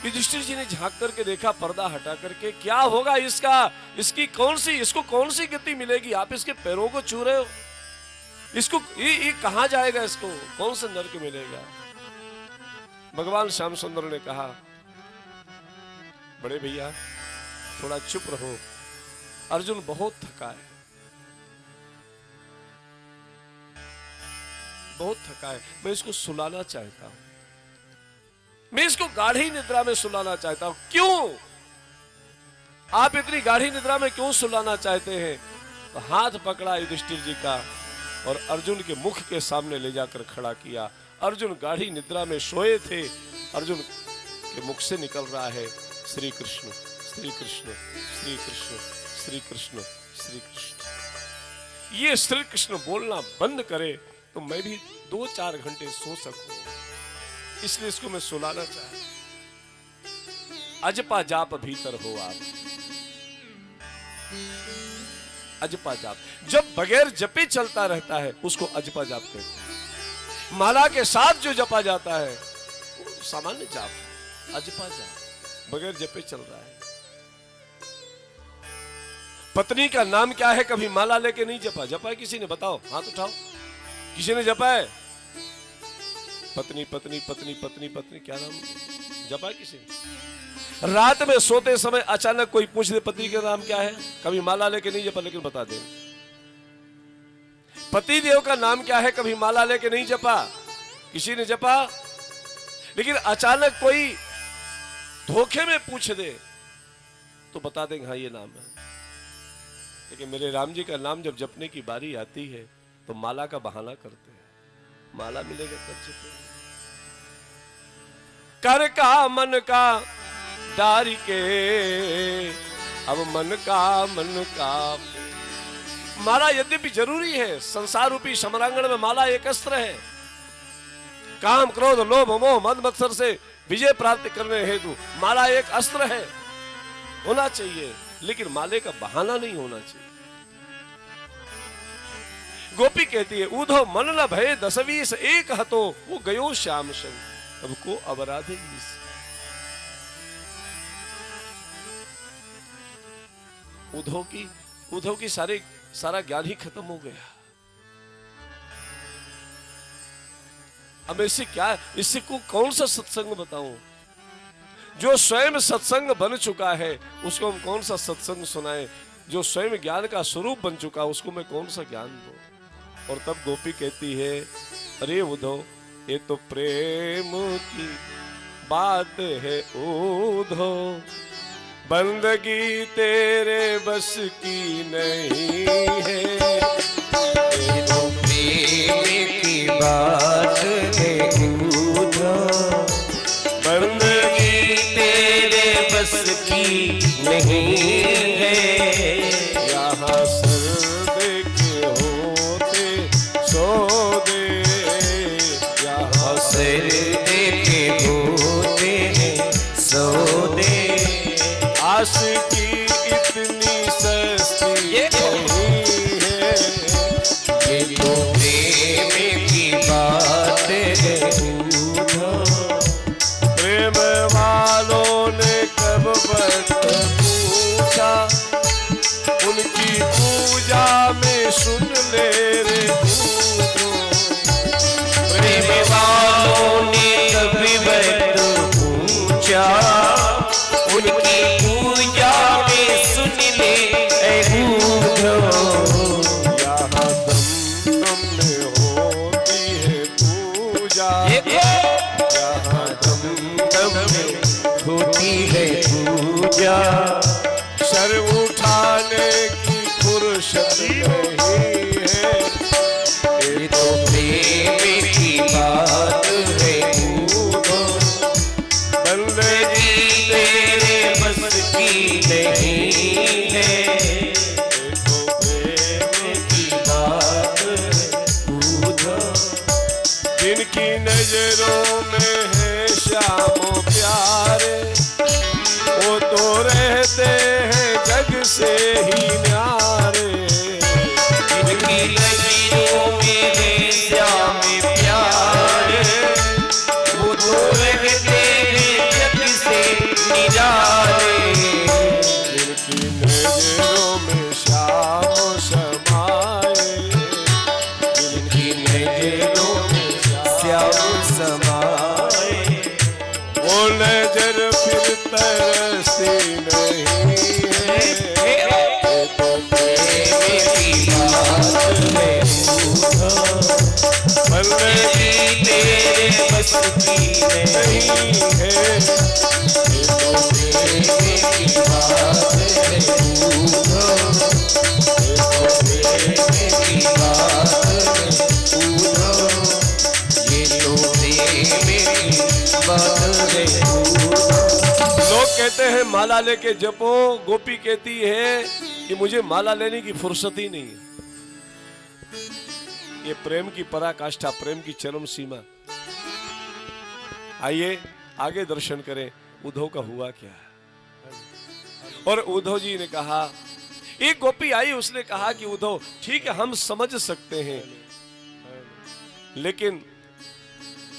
युधिष्ठिर जी ने झांक करके देखा, पर्दा हटा करके, क्या होगा इसका, इसकी इसको कौन सी गति मिलेगी? आप इसके पैरों को छू रहे हो, इसको ये कहां जाएगा, इसको कौन सा नरक मिलेगा? भगवान श्याम सुंदर ने कहा, बड़े भैया थोड़ा चुप रहो, अर्जुन बहुत थका है, बहुत थका है, मैं इसको सुलाना चाहता हूं, मैं इसको गाढ़ी निद्रा में सुलाना चाहता हूं। क्यों आप इतनी गाढ़ी निद्रा में क्यों सुलाना चाहते हैं? तो हाथ पकड़ा युधिष्ठिर जी का और अर्जुन के मुख के सामने ले जाकर खड़ा किया। अर्जुन गाढ़ी निद्रा में सोए थे, अर्जुन के मुख से निकल रहा है श्री कृष्ण श्री कृष्ण श्री कृष्ण श्री कृष्ण श्री कृष्ण। ये श्री कृष्ण बोलना बंद करे तो मैं भी 2-4 घंटे सो सकूं, इसलिए इसको मैं सुलाना चाहता। अजपा जाप भीतर हो आप, अजपा जाप, जब बगैर जपे चलता रहता है उसको अजपा जाप कहते हैं। माला के साथ जो जपा जाता है वो सामान्य जाप, अजपा जाप, बगैर जपे चल रहा है। पत्नी का नाम क्या है? कभी माला लेके नहीं जपा, जपा है किसी ने? बताओ, हाथ उठाओ, किसी ने जपा है? पत्नी पत्नी पत्नी पत्नी पत्नी, क्या नाम जपा है किसी ने? रात में सोते समय अचानक कोई पूछ दे पति का नाम क्या है, कभी माला लेके नहीं जपा, लेकिन बता दे। पति देव का नाम क्या है? कभी माला लेके नहीं जपा, किसी ने जपा, लेकिन अचानक कोई धोखे में पूछ दे तो बता देंगे हाँ ये नाम है। लेकिन मेरे राम जी का नाम जब जपने की बारी आती है तो माला का बहाना करते हैं, माला मिलेगा तब जपेंगे। कर का मन का डारी के, अब मन का माला यद्यपि जरूरी है, संसार रूपी समरांगण में माला एक अस्त्र है। काम क्रोध लोभ मोह मद मत्सर से विजय प्राप्त करने हेतु माला एक अस्त्र है, होना चाहिए, लेकिन माले का बहाना नहीं होना चाहिए। गोपी कहती है, ऊधो मन न भय 10-20 एक हतो, वो गयो श्याम संग अब को अबराधे। उद्धव की सारा ज्ञान ही खत्म हो गया। अब इससे को कौन सा सत्संग बताऊं? जो स्वयं सत्संग बन चुका है उसको हम कौन सा सत्संग सुनाएं? जो स्वयं ज्ञान का स्वरूप बन चुका उसको मैं कौन सा ज्ञान दूं? और तब गोपी कहती है, अरे उद्धव ये तो प्रेम की बात है उद्धव, बंदगी तेरे बस की नहीं है। ये तो प्रेम की बात है उद्धव, बंदगी तेरे बस की नहीं है। यहाँ सर देखे होते सो दे, यहाँ सर देखे होते सो दे। आस की इतनी सस्ती नहीं है। ये तो प्रेम की बात है उद्धव, प्रेम वालों ने कब बत पूछा, उनकी पूजा में सुन ले रे प्रेम वालों ने कभी बत पूछा, उनकी पूजा में सुन ले ऐ उद्धव। यहाँ दम में होती है पूजा, यहाँ दम में होती है पूजा, सर उठाने की फुर्सत नहीं है। ये तो प्रेम की बात है उद्धव, बंदगी तेरे बस की नहीं है। ये तो प्रेम की बात है उद्धव, जिनकी नजरों में है श्याम प्यारे, वो तो रहते हैं जग से ही न्यारे। जिनकी नजरों में है श्याम प्यारे, वो तो रहते हैं जग से वो नजर फिर तरसी नहीं है, ये तो प्रेम की बात है। बंदगी तेरे बस की नहीं है, ये तो प्रेम की बात है। लोग कहते हैं माला लेके जपो, गोपी कहती है कि मुझे माला लेने की फुर्सत ही नहीं है। ये प्रेम की पराकाष्ठा, प्रेम की चरम सीमा। आइए आगे दर्शन करें उद्धव का हुआ क्या। और उद्धव जी ने कहा, एक गोपी आई, उसने कहा कि उद्धव ठीक है हम समझ सकते हैं, लेकिन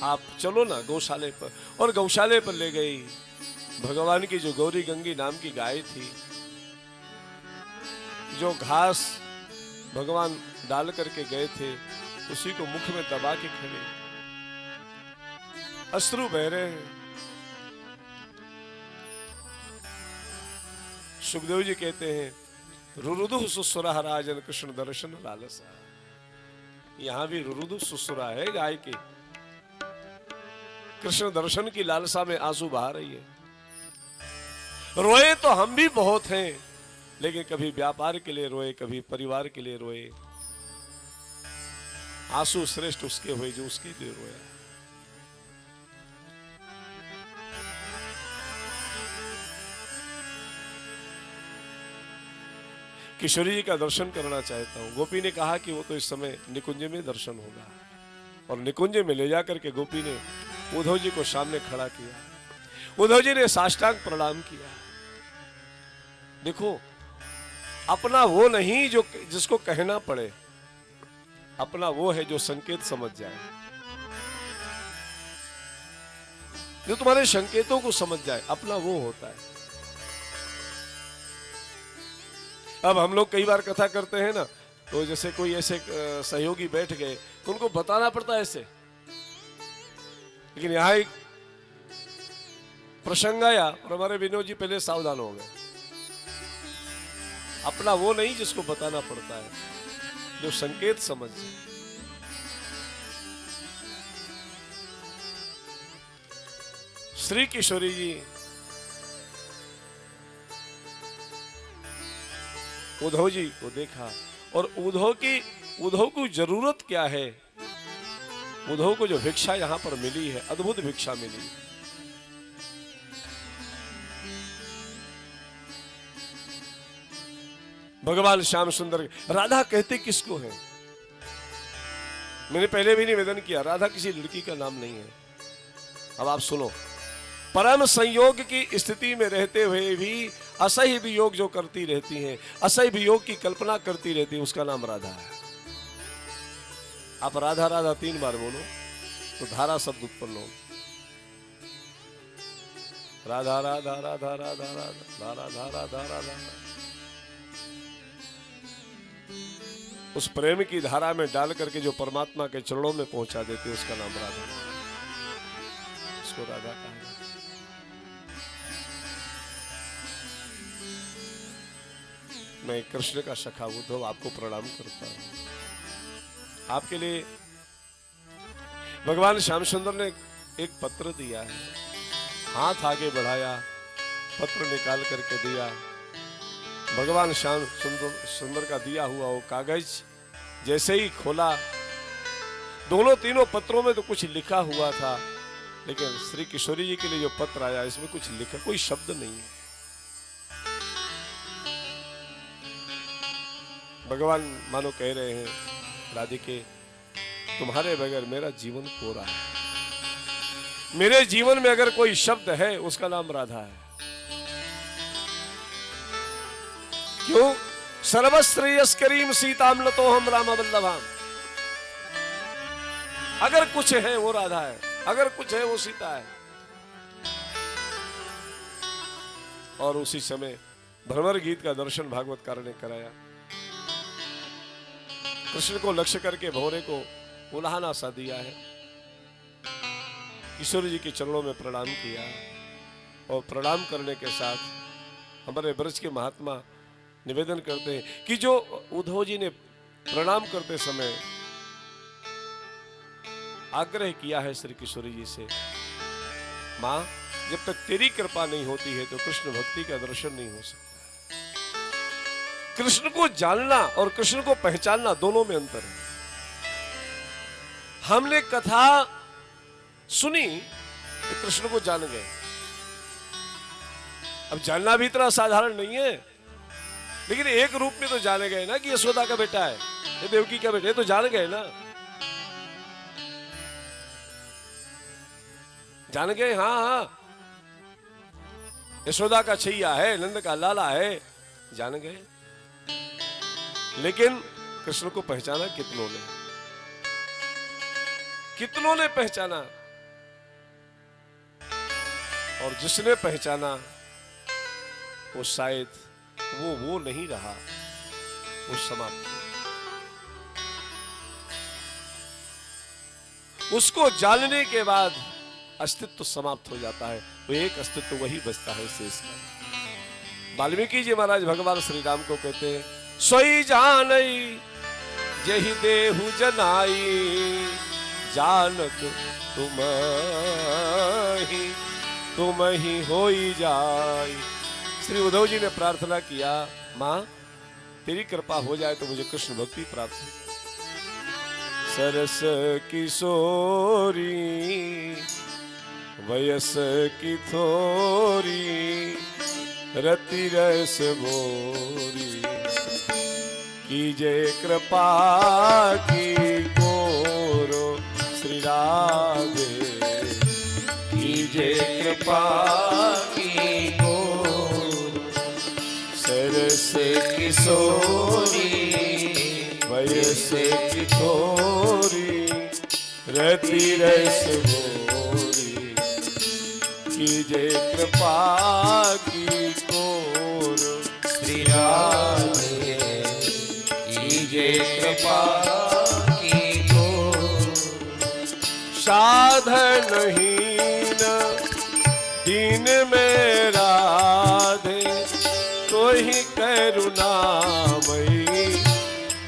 आप चलो ना गौशाले पर। और गौशाले पर ले गई। भगवान की जो गौरी गंगी नाम की गाय थी, जो घास भगवान डाल करके गए थे, उसी को मुख में दबा के खड़े, अश्रु बह रहे हैं। सुखदेव जी कहते हैं, रुरुदु सुसुरा राजन कृष्ण दर्शन लालसा। यहां भी रुरुदु सुसुरा है गाय की, कृष्ण दर्शन की लालसा में आंसू बहा रही है। रोए तो हम भी बहुत हैं, लेकिन कभी व्यापार के लिए रोए, कभी परिवार के लिए रोए। आंसू श्रेष्ठ उसके हुए जो उसके लिए रोया। किशोरी जी का दर्शन करना चाहता हूं। गोपी ने कहा कि वो तो इस समय निकुंज में दर्शन होगा, और निकुंज में ले जाकर के गोपी ने उद्धव जी को सामने खड़ा किया। उद्धव जी ने साष्टांग प्रणाम किया। देखो, अपना वो नहीं जो जिसको कहना पड़े, अपना वो है जो संकेत समझ जाए, जो तुम्हारे संकेतों को समझ जाए, अपना वो होता है। अब हम लोग कई बार कथा करते हैं ना, तो जैसे कोई ऐसे सहयोगी बैठ गए तो उनको बताना पड़ता है ऐसे, लेकिन यहां एक प्रसंग आया और हमारे विनोद जी पहले सावधान हो गए। अपना वो नहीं जिसको बताना पड़ता है, जो संकेत समझ जाए। श्री किशोरी जी उद्धव जी को देखा, और उद्धव को जरूरत क्या है, उद्धव को जो भिक्षा यहां पर मिली है, अद्भुत भिक्षा मिली। भगवान श्याम सुंदर। राधा कहते किसको है? मैंने पहले भी निवेदन किया, राधा किसी लड़की का नाम नहीं है। अब आप सुनो, परम संयोग की स्थिति में रहते हुए भी असह्य वियोग जो करती रहती हैं, असह्य वियोग की कल्पना करती रहती है, उसका नाम राधा है। आप राधा राधा 3 बार बोलो तो धारा शब्द उत्पन्न हो। राधा राधा राधा राधा राधा राधा राधा राधा। उस प्रेम की धारा में डाल करके जो परमात्मा के चरणों में पहुंचा देती है, उसका नाम राधा, उसको राधा कहा जाता है। मैं कृष्ण का सखा उद्धव आपको प्रणाम करता हूं। आपके लिए भगवान श्याम सुंदर ने एक पत्र दिया है। हाथ आगे बढ़ाया, पत्र निकाल करके दिया। भगवान श्याम सुंदर का दिया हुआ वो कागज जैसे ही खोला, दोनों तीनों पत्रों में तो कुछ लिखा हुआ था, लेकिन श्री किशोरी जी के लिए जो पत्र आया, इसमें कुछ लिखा, कोई शब्द नहीं है। भगवान मानो कह रहे हैं, राधिके तुम्हारे बगैर मेरा जीवन कोरा है। मेरे जीवन में अगर कोई शब्द है, उसका नाम राधा है। क्यों? सर्वश्रेयस्करीम सीताम लतो हम राम वल्लभाम। अगर कुछ है वो राधा है, अगर कुछ है वो सीता है। और उसी समय भ्रमर गीत का दर्शन भागवतकार ने कराया। कृष्ण को लक्ष्य करके भौरे को उल्हाना सा दिया है। किशोर जी के चरणों में प्रणाम किया। और प्रणाम करने के साथ हमारे ब्रज के महात्मा निवेदन करते हैं कि जो उद्धव जी ने प्रणाम करते समय आग्रह किया है श्री किशोरी जी से, मां जब तक तेरी कृपा नहीं होती है तो कृष्ण भक्ति का दर्शन नहीं हो सकता। कृष्ण को जानना और कृष्ण को पहचानना दोनों में अंतर है। हमने कथा सुनी तो कृष्ण को जान गए। अब जानना भी इतना साधारण नहीं है, लेकिन एक रूप में तो जाने गए ना कि यशोदा का बेटा है, ये देवकी का बेटा है, तो जान गए ना, जान गए। हाँ हाँ, यशोदा का छैया है, नंद का लाला है, जान गए। लेकिन कृष्ण को पहचाना कितनों ने, कितनों ने पहचाना, और जिसने पहचाना वो शायद वो नहीं रहा, वो समाप्त हो। उसको जानने के बाद अस्तित्व समाप्त हो जाता है, वो एक अस्तित्व वही बचता है शेष का। वाल्मीकि जी महाराज भगवान श्री राम को कहते हैं, सोई जानई जहि देहु जनाई, जानत तुम ही होई जाई। श्री उद्धव जी ने प्रार्थना किया, मां तेरी कृपा हो जाए तो मुझे कृष्ण भक्ति प्राप्त हो। सरस किशोरी वयस की थोरी, रति रस भोरी, कीजे कृपा की कोरो श्री राधे, कीजे कृपा की कोरो। सरस किशोरी वयस की थोरी, रति रस भोरी, कीजे कृपा की कोरो श्री राधे, कीजे कृपा की कोरो। साधनहीन दीन में राधे, तो ही करुणामयी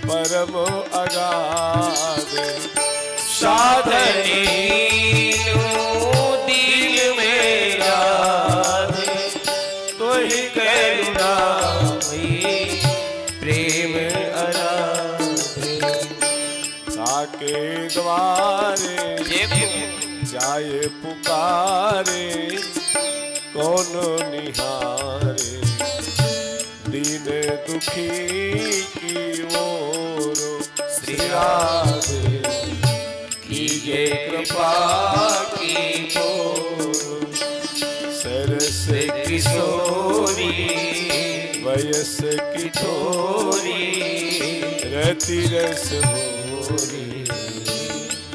परम अगाधे। साधनहीन दीन में राधे, तो ही करुणामयी प्रेम आराधे। ताके द्वारे जाए पुकारे, कौन निहारे, दीन दुखी की ओर श्री राधे, कीजे कृपा की कोर। सरस किशोरी वयस की थोरी, रति रस भोरी,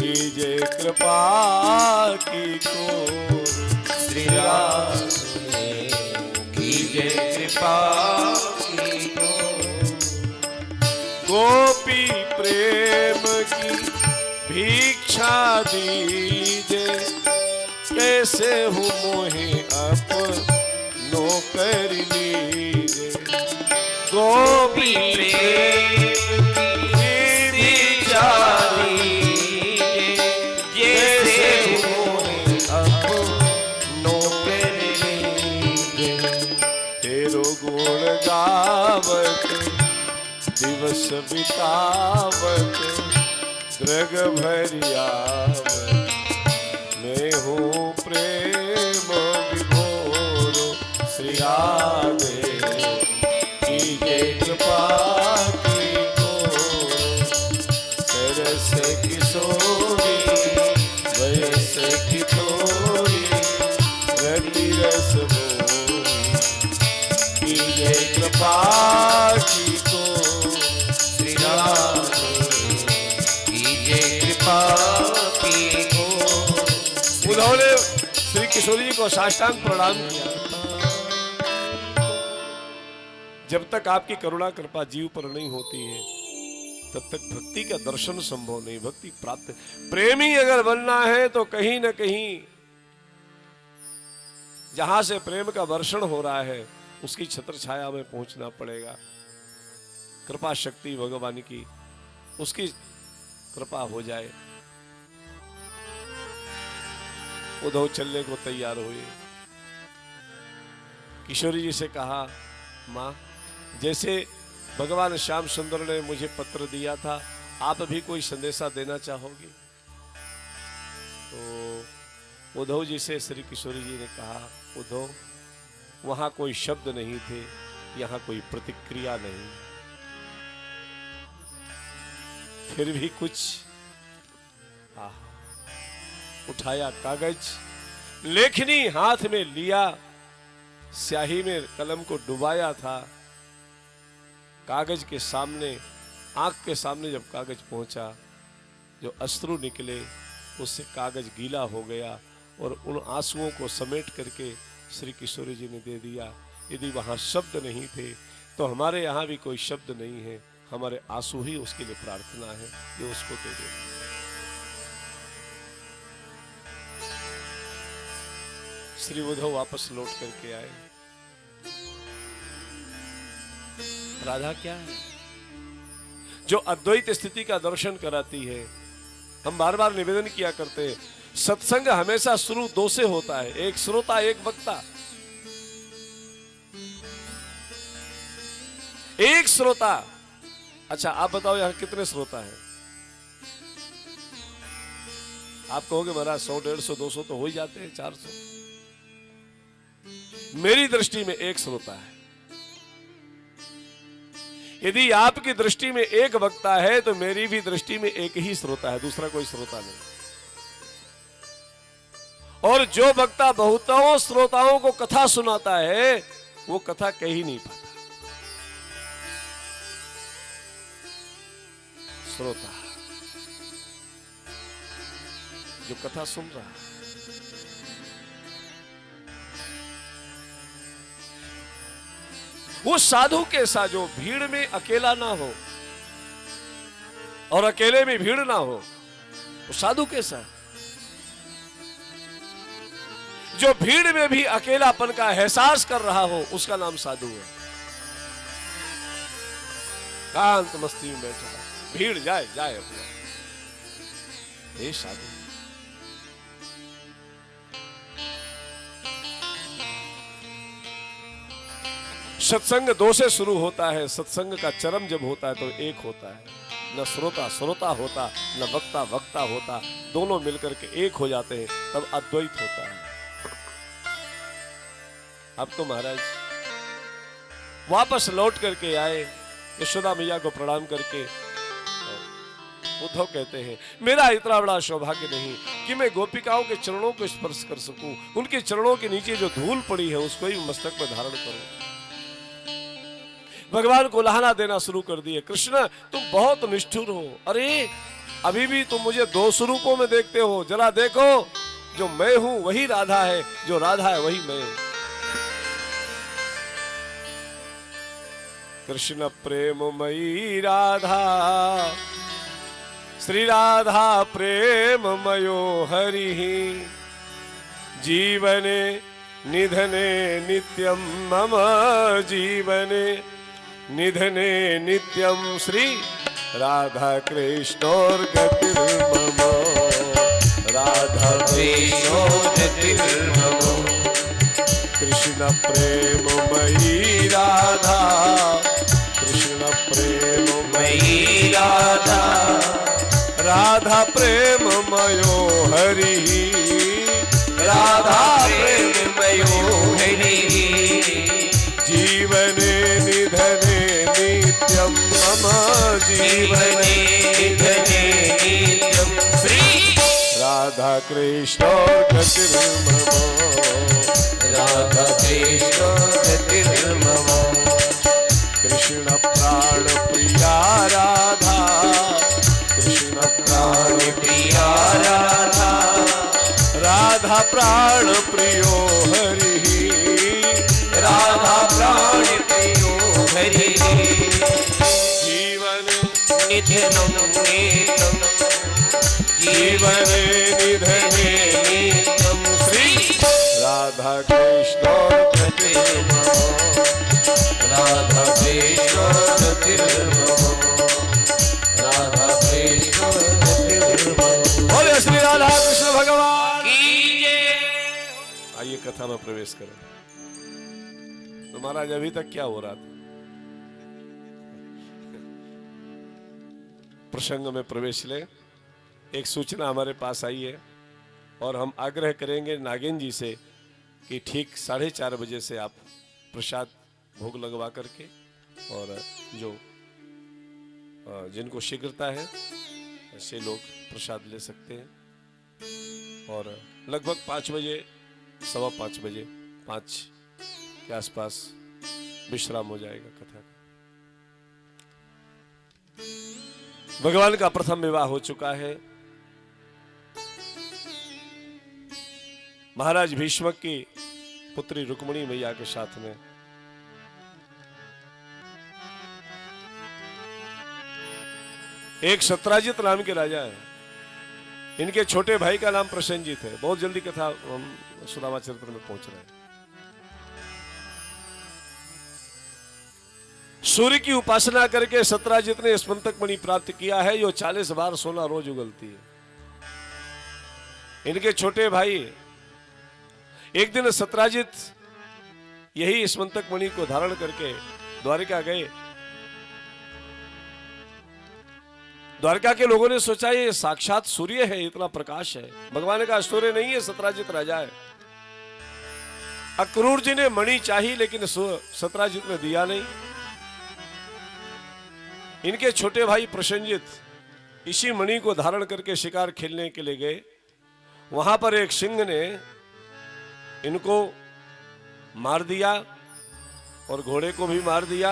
कीजे कृपा की कोर श्री राधे, कीजे कृपा की कोर। गोपी प्रेम की भिक्षा दीजे, कैसे हूँ मोहे अपनो कर लीजे। गोपी प्रेम की भिक्षा दीजे, जैसे हूँ मोहे अपनो कर लीजे। तेरो गुण गावत दिवस बितावत, दृग भरियावत, मैं हूँ प्रेम विभोर श्री राधे, कीजे कृपा की कोर। सरस किशोरी वयस की थोरी, रति रस भोरी, कीजे कृपा की कोर श्री राधे, कीजे कृपा की कोर। उन्होंने श्री किशोरी जी को साष्टांग प्रणाम किया। जब तक आपकी करुणा कृपा जीव पर नहीं होती है, तब तक भक्ति का दर्शन संभव नहीं, भक्ति प्राप्त। प्रेमी अगर बनना है तो कहीं न कहीं जहां से प्रेम का वर्षण हो रहा है उसकी छत्र छाया में पहुंचना पड़ेगा। कृपा शक्ति भगवान की, उसकी कृपा हो जाए। उद्धव चलने को तैयार हुए। किशोरी जी से कहा, माँ जैसे भगवान श्याम सुंदर ने मुझे पत्र दिया था, आप भी कोई संदेशा देना चाहोगी? तो उद्धव जी से श्री किशोरी जी ने कहा, उद्धव वहां कोई शब्द नहीं थे, यहां कोई प्रतिक्रिया नहीं, फिर भी कुछ उठाया कागज, लेखनी हाथ में लिया, स्याही में कलम को डुबाया था। कागज के सामने, आंख के सामने जब कागज पहुंचा, जो अश्रु निकले उससे कागज गीला हो गया और उन आंसुओं को समेट करके श्री किशोरी जी ने दे दिया। यदि वहां शब्द नहीं थे तो हमारे यहां भी कोई शब्द नहीं है, हमारे आंसू ही उसके लिए प्रार्थना है, ये उसको दे दे। श्री उद्धव वापस लौट करके आए। राधा क्या है? जो अद्वैत स्थिति का दर्शन कराती है। हम बार बार निवेदन किया करते हैं, सत्संग हमेशा शुरू दो से होता है, एक श्रोता एक वक्ता। एक श्रोता, अच्छा आप बताओ यहां कितने श्रोता हैं? आप कहोगे महाराज 100, 150, 200 तो हो ही जाते हैं, 400। मेरी दृष्टि में एक श्रोता है। यदि आपकी दृष्टि में एक वक्ता है तो मेरी भी दृष्टि में एक ही श्रोता है, दूसरा कोई श्रोता नहीं। और जो वक्ता बहुतों श्रोताओं को कथा सुनाता है वो कथा कह ही नहीं पाता। श्रोता जो कथा सुन रहा है, वो साधु कैसा जो भीड़ में अकेला ना हो और अकेले में भीड़ ना हो, वो साधु कैसा है? जो भीड़ में भी अकेलापन का एहसास कर रहा हो, उसका नाम साधु है। कांत मस्ती में बैठा, भीड़ जाए जाए अपना, ये साधु। सत्संग दो से शुरू होता है, सत्संग का चरम जब होता है तो एक होता है। न श्रोता श्रोता होता, न वक्ता वक्ता होता, दोनों मिलकर के एक हो जाते हैं, तब अद्वैत होता है। अब तो महाराज वापस लौट करके आए, यशोदा मैया को प्रणाम करके। उद्धव कहते हैं, मेरा इतना बड़ा सौभाग्य नहीं कि मैं गोपिकाओं के चरणों को स्पर्श कर सकूं, उनके चरणों के नीचे जो धूल पड़ी है उसको ही मस्तक पर धारण करूं। भगवान को लहाना देना शुरू कर दिए, कृष्ण तुम बहुत निष्ठुर हो, अरे अभी भी तुम मुझे दो स्वरूपों में देखते हो, जरा देखो, जो मैं हूं वही राधा है, जो राधा है वही मैं हूं। कृष्ण प्रेममयी राधा, श्री राधा प्रेममयो हरिः, जीवने निधने नित्यं मम जीवने निधने नित्यं श्री राधा कृष्णोर्गतिर्मम, राधा कृष्णोर्गतिर्मम। कृष्ण प्रेममयी राधा, कृष्ण प्रेममयी राधा, राधा प्रेममयो हरिः, राधा प्रेममयो हरिः, जीवने निधने नित्यं मम जीवने निधने नित्यं श्री राधा कृष्णोर्गतिर्मम, राधा कृष्णोर्गतिर्मम। कृष्ण प्राण प्रिया राधा, कृष्ण प्राण प्रिया राधा, राधा प्राण प्रियो हरिः, राधा प्राण प्रियो हरिः, जीवन निधनं नित्यं, जीवन निधने नित्यं श्री राधा कृष्ण राधा कृष्ण राधा कृष्ण बोले श्री राधा कृष्ण भगवान। की जय। आइए कथा में प्रवेश करें। तो महाराज अभी तक क्या हो रहा था? प्रसंग में प्रवेश ले। एक सूचना हमारे पास आई है और हम आग्रह करेंगे नागेन जी से कि ठीक 4:30 बजे से आप प्रसाद भोग लगवा करके और जो जिनको शीघ्रता है ऐसे लोग प्रसाद ले सकते हैं और लगभग 5 बजे 5:15 बजे 5 के आसपास विश्राम हो जाएगा कथा का। भगवान का प्रथम विवाह हो चुका है। महाराज भीष्मक की पुत्री रुक्मिणी मैया के साथ में एक सत्राजित नाम के राजा है। इनके छोटे भाई का नाम प्रसेनजीत है। बहुत जल्दी कथा हम सुदामा चरित्र में पहुंच रहे हैं। सूर्य की उपासना करके सत्राजित ने स्पंदक मणि प्राप्त किया है, जो 40 बार सोना रोज उगलती है। इनके छोटे भाई एक दिन सत्राजित यही स्पंदक मणि को धारण करके द्वारिका गए। द्वारका के लोगों ने सोचा ये साक्षात सूर्य है, इतना प्रकाश है। भगवान का सूर्य नहीं है, सत्राजित राजा है। अक्रूर जी ने मणि चाहिए लेकिन सत्राजित ने दिया नहीं। इनके छोटे भाई प्रसेनजीत इसी मणि को धारण करके शिकार खेलने के लिए गए। वहां पर एक सिंह ने इनको मार दिया और घोड़े को भी मार दिया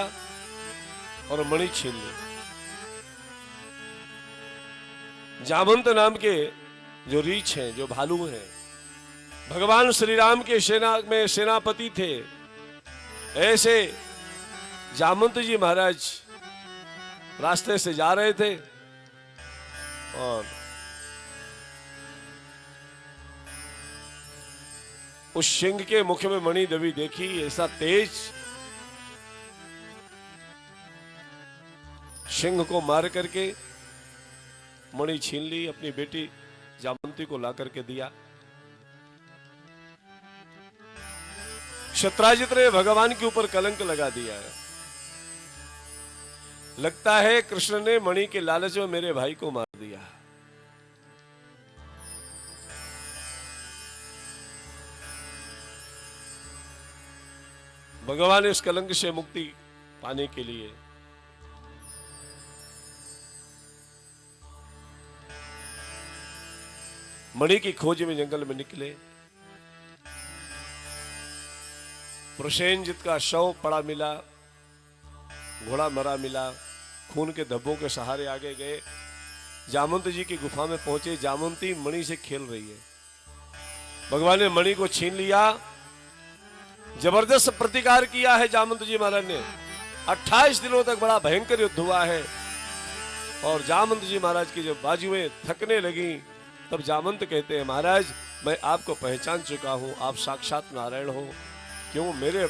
और मणि छीन ली। जामंत नाम के जो रीछ हैं, जो भालू हैं, भगवान श्री राम के सेना में सेनापति थे। ऐसे जामंत जी महाराज रास्ते से जा रहे थे और उस सिंह के मुख में मणि दबी देखी। ऐसा तेज सिंह को मार करके मणि छीन ली, अपनी बेटी जामंती को ला करके दिया। सत्राजित ने भगवान के ऊपर कलंक लगा दिया है। लगता है कृष्ण ने मणि के लालच में मेरे भाई को मार दिया। भगवान इस कलंक से मुक्ति पाने के लिए मणि की खोज में जंगल में निकले। प्रसेनजीत का शव पड़ा मिला, घोड़ा मरा मिला, खून के धब्बों के सहारे आगे गए। जामंत जी की गुफा में पहुंचे। जामंती मणि से खेल रही है। भगवान ने मणि को छीन लिया। जबरदस्त प्रतिकार किया है जामंत जी महाराज ने। 28 दिनों तक बड़ा भयंकर युद्ध हुआ है और जामंत जी महाराज की जब बाजुएं थकने लगी तब जामंत कहते हैं, महाराज मैं आपको पहचान चुका हूं, आप साक्षात नारायण हो। क्यों? मेरे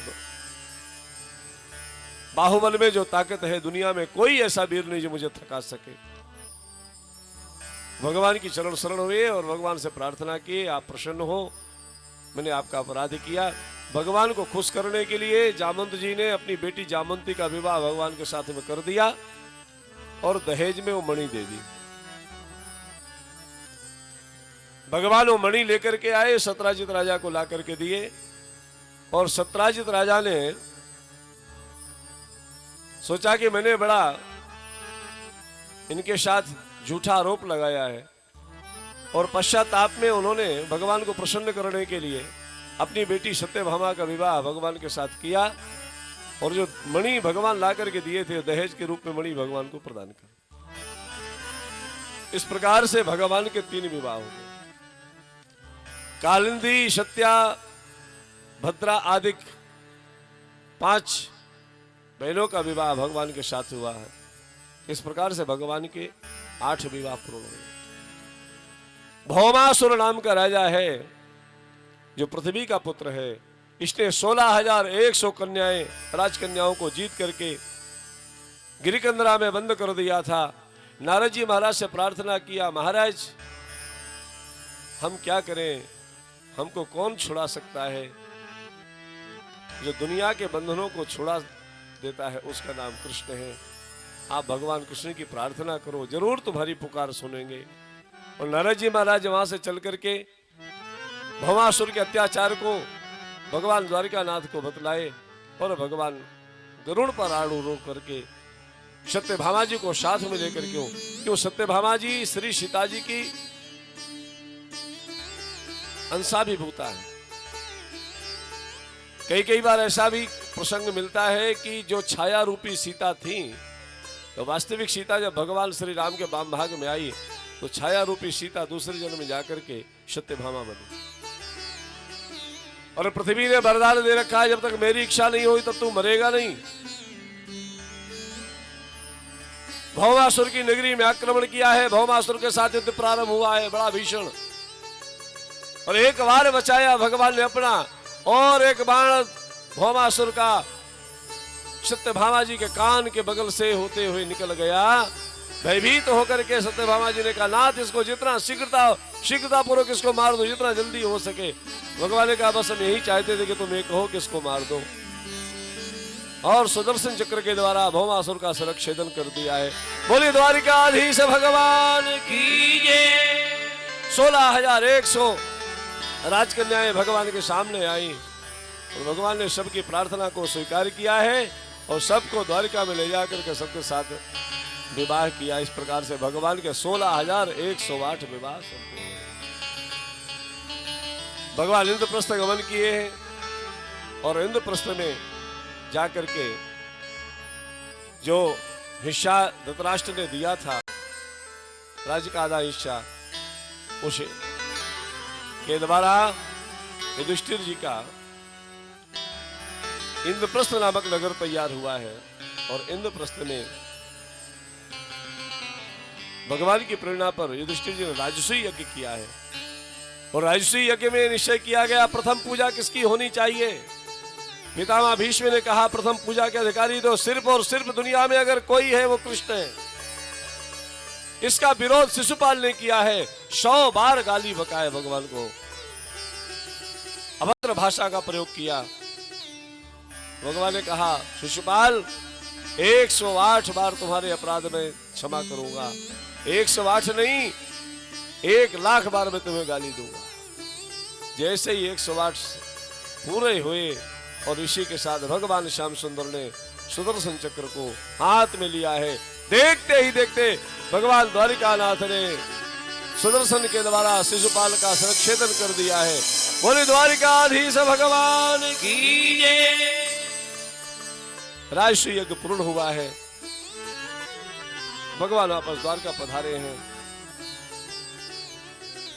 बाहुबल में जो ताकत है दुनिया में कोई ऐसा वीर नहीं जो मुझे थका सके। भगवान की चरण शरण हुए और भगवान से प्रार्थना की, आप प्रसन्न हो, मैंने आपका अपराध किया। भगवान को खुश करने के लिए जामंत जी ने अपनी बेटी जामंती का विवाह भगवान के साथ में कर दिया और दहेज में वो मणि दे दी। भगवान वो मणि लेकर के आए, सत्राजित राजा को ला करके दिए और सत्राजित राजा ने सोचा कि मैंने बड़ा इनके साथ झूठा आरोप लगाया है और पश्चाताप में उन्होंने भगवान को प्रसन्न करने के लिए अपनी बेटी सत्यभामा का विवाह भगवान के साथ किया और जो मणि भगवान ला करके दिए थे दहेज के रूप में मणि भगवान को प्रदान कर। इस प्रकार से भगवान के 3 विवाह हो गए। कालिंदी, सत्या, भद्रा आदि 5 बहनों का विवाह भगवान के साथ हुआ है। इस प्रकार से भगवान के 8 विवाह पूर्ण हुए। भौमासुर नाम का राजा है जो पृथ्वी का पुत्र है, इसने 16,100 कन्याएं राजकन्याओं को जीत करके गिरिकंदरा में बंद कर दिया था। नारद जी महाराज से प्रार्थना किया, महाराज हम क्या करें, हमको कौन छुड़ा सकता है? जो दुनिया के बंधनों को छुड़ा देता है उसका नाम कृष्ण है। आप भगवान कृष्ण की प्रार्थना करो, जरूर तुम्हारी पुकार सुनेंगे। और नारद जी महाराज वहां से चल करके भवासुर के अत्याचार को भगवान द्वारिकानाथ को बतलाए और भगवान गरुड़ पर आरूढ़ करके सत्यभामा जी को साथ में लेकर क्यों सत्यभामा जी श्री सीता जी की अंशाभिभूता है। कई बार ऐसा भी प्रसंग मिलता है कि जो छाया रूपी सीता थी, तो वास्तविक सीता जब भगवान श्री राम के वाम भाग में आई तो छाया रूपी सीता दूसरे जन्म में जाकर के सत्यभामा बनी। और पृथ्वी ने वरदान दे रखा है, जब तक मेरी इच्छा नहीं हुई तब तू मरेगा नहीं। भौमासुर की नगरी में आक्रमण किया है, भौमासुर के साथ युद्ध प्रारंभ हुआ है बड़ा भीषण, और एक बार बचाया भगवान ने अपना, और एक बाण भौमासुर का सत्यभामा जी के कान के बगल से होते हुए निकल गया। भयभीत होकर के सत्यभामा जी ने कहा, नाथ इसको जितना शीघ्रता पूर्वक इसको मार दो, जितना जल्दी हो सके। भगवान ने कहा, बस हम यही चाहते थे कि तुम एक कहो कि इसको मार दो। और सुदर्शन चक्र के द्वारा भौमासुर का शिरच्छेदन कर दिया है। बोली द्वारिकाधीश भगवान की जय। 16,100 राजकन्याएं भगवान के सामने आई और भगवान ने सबकी प्रार्थना को स्वीकार किया है और सबको द्वारिका में ले जाकर के सबके साथ विवाह किया। इस प्रकार से भगवान के 16,108 विवाह संपूर्ण हुए। भगवान इंद्रप्रस्थ गमन किए हैं और इंद्रप्रस्थ में जाकर के जो हिस्सा धृतराष्ट्र ने दिया था, राज्य का आधा हिस्सा, उसे के द्वारा युधिष्ठिर जी का इंद्रप्रस्थ नामक नगर तैयार हुआ है। और इंद्रप्रस्थ में भगवान की प्रेरणा पर युधिष्ठिर जी ने राजसूय यज्ञ किया है। और राजसूय यज्ञ में निश्चय किया गया प्रथम पूजा किसकी होनी चाहिए। पितामह भीष्म ने कहा, प्रथम पूजा के अधिकारी तो सिर्फ और सिर्फ दुनिया में अगर कोई है वो कृष्ण है। इसका विरोध शिशुपाल ने किया है, 100 बार गाली बकाए भगवान को, अभद्र भाषा का प्रयोग किया। भगवान ने कहा, शिशुपाल 108 बार तुम्हारे अपराध में क्षमा करूंगा, 108 नहीं 1,00,000 बार मैं तुम्हें गाली दूंगा। जैसे ही 108 पूरे हुए और इसी के साथ भगवान श्याम सुंदर ने सुदर्शन चक्र को हाथ में लिया है। देखते ही देखते भगवान द्वारिकानाथ ने सुदर्शन के द्वारा शिशुपाल का शिरच्छेदन कर दिया है। बोले द्वारिकाधीश भगवान की जय। राजसूय यज्ञ पूर्ण हुआ है। भगवान वापस द्वारका पधारे हैं।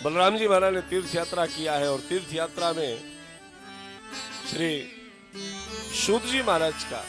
बलराम जी महाराज ने तीर्थ यात्रा किया है और तीर्थ यात्रा में श्री सूत जी महाराज का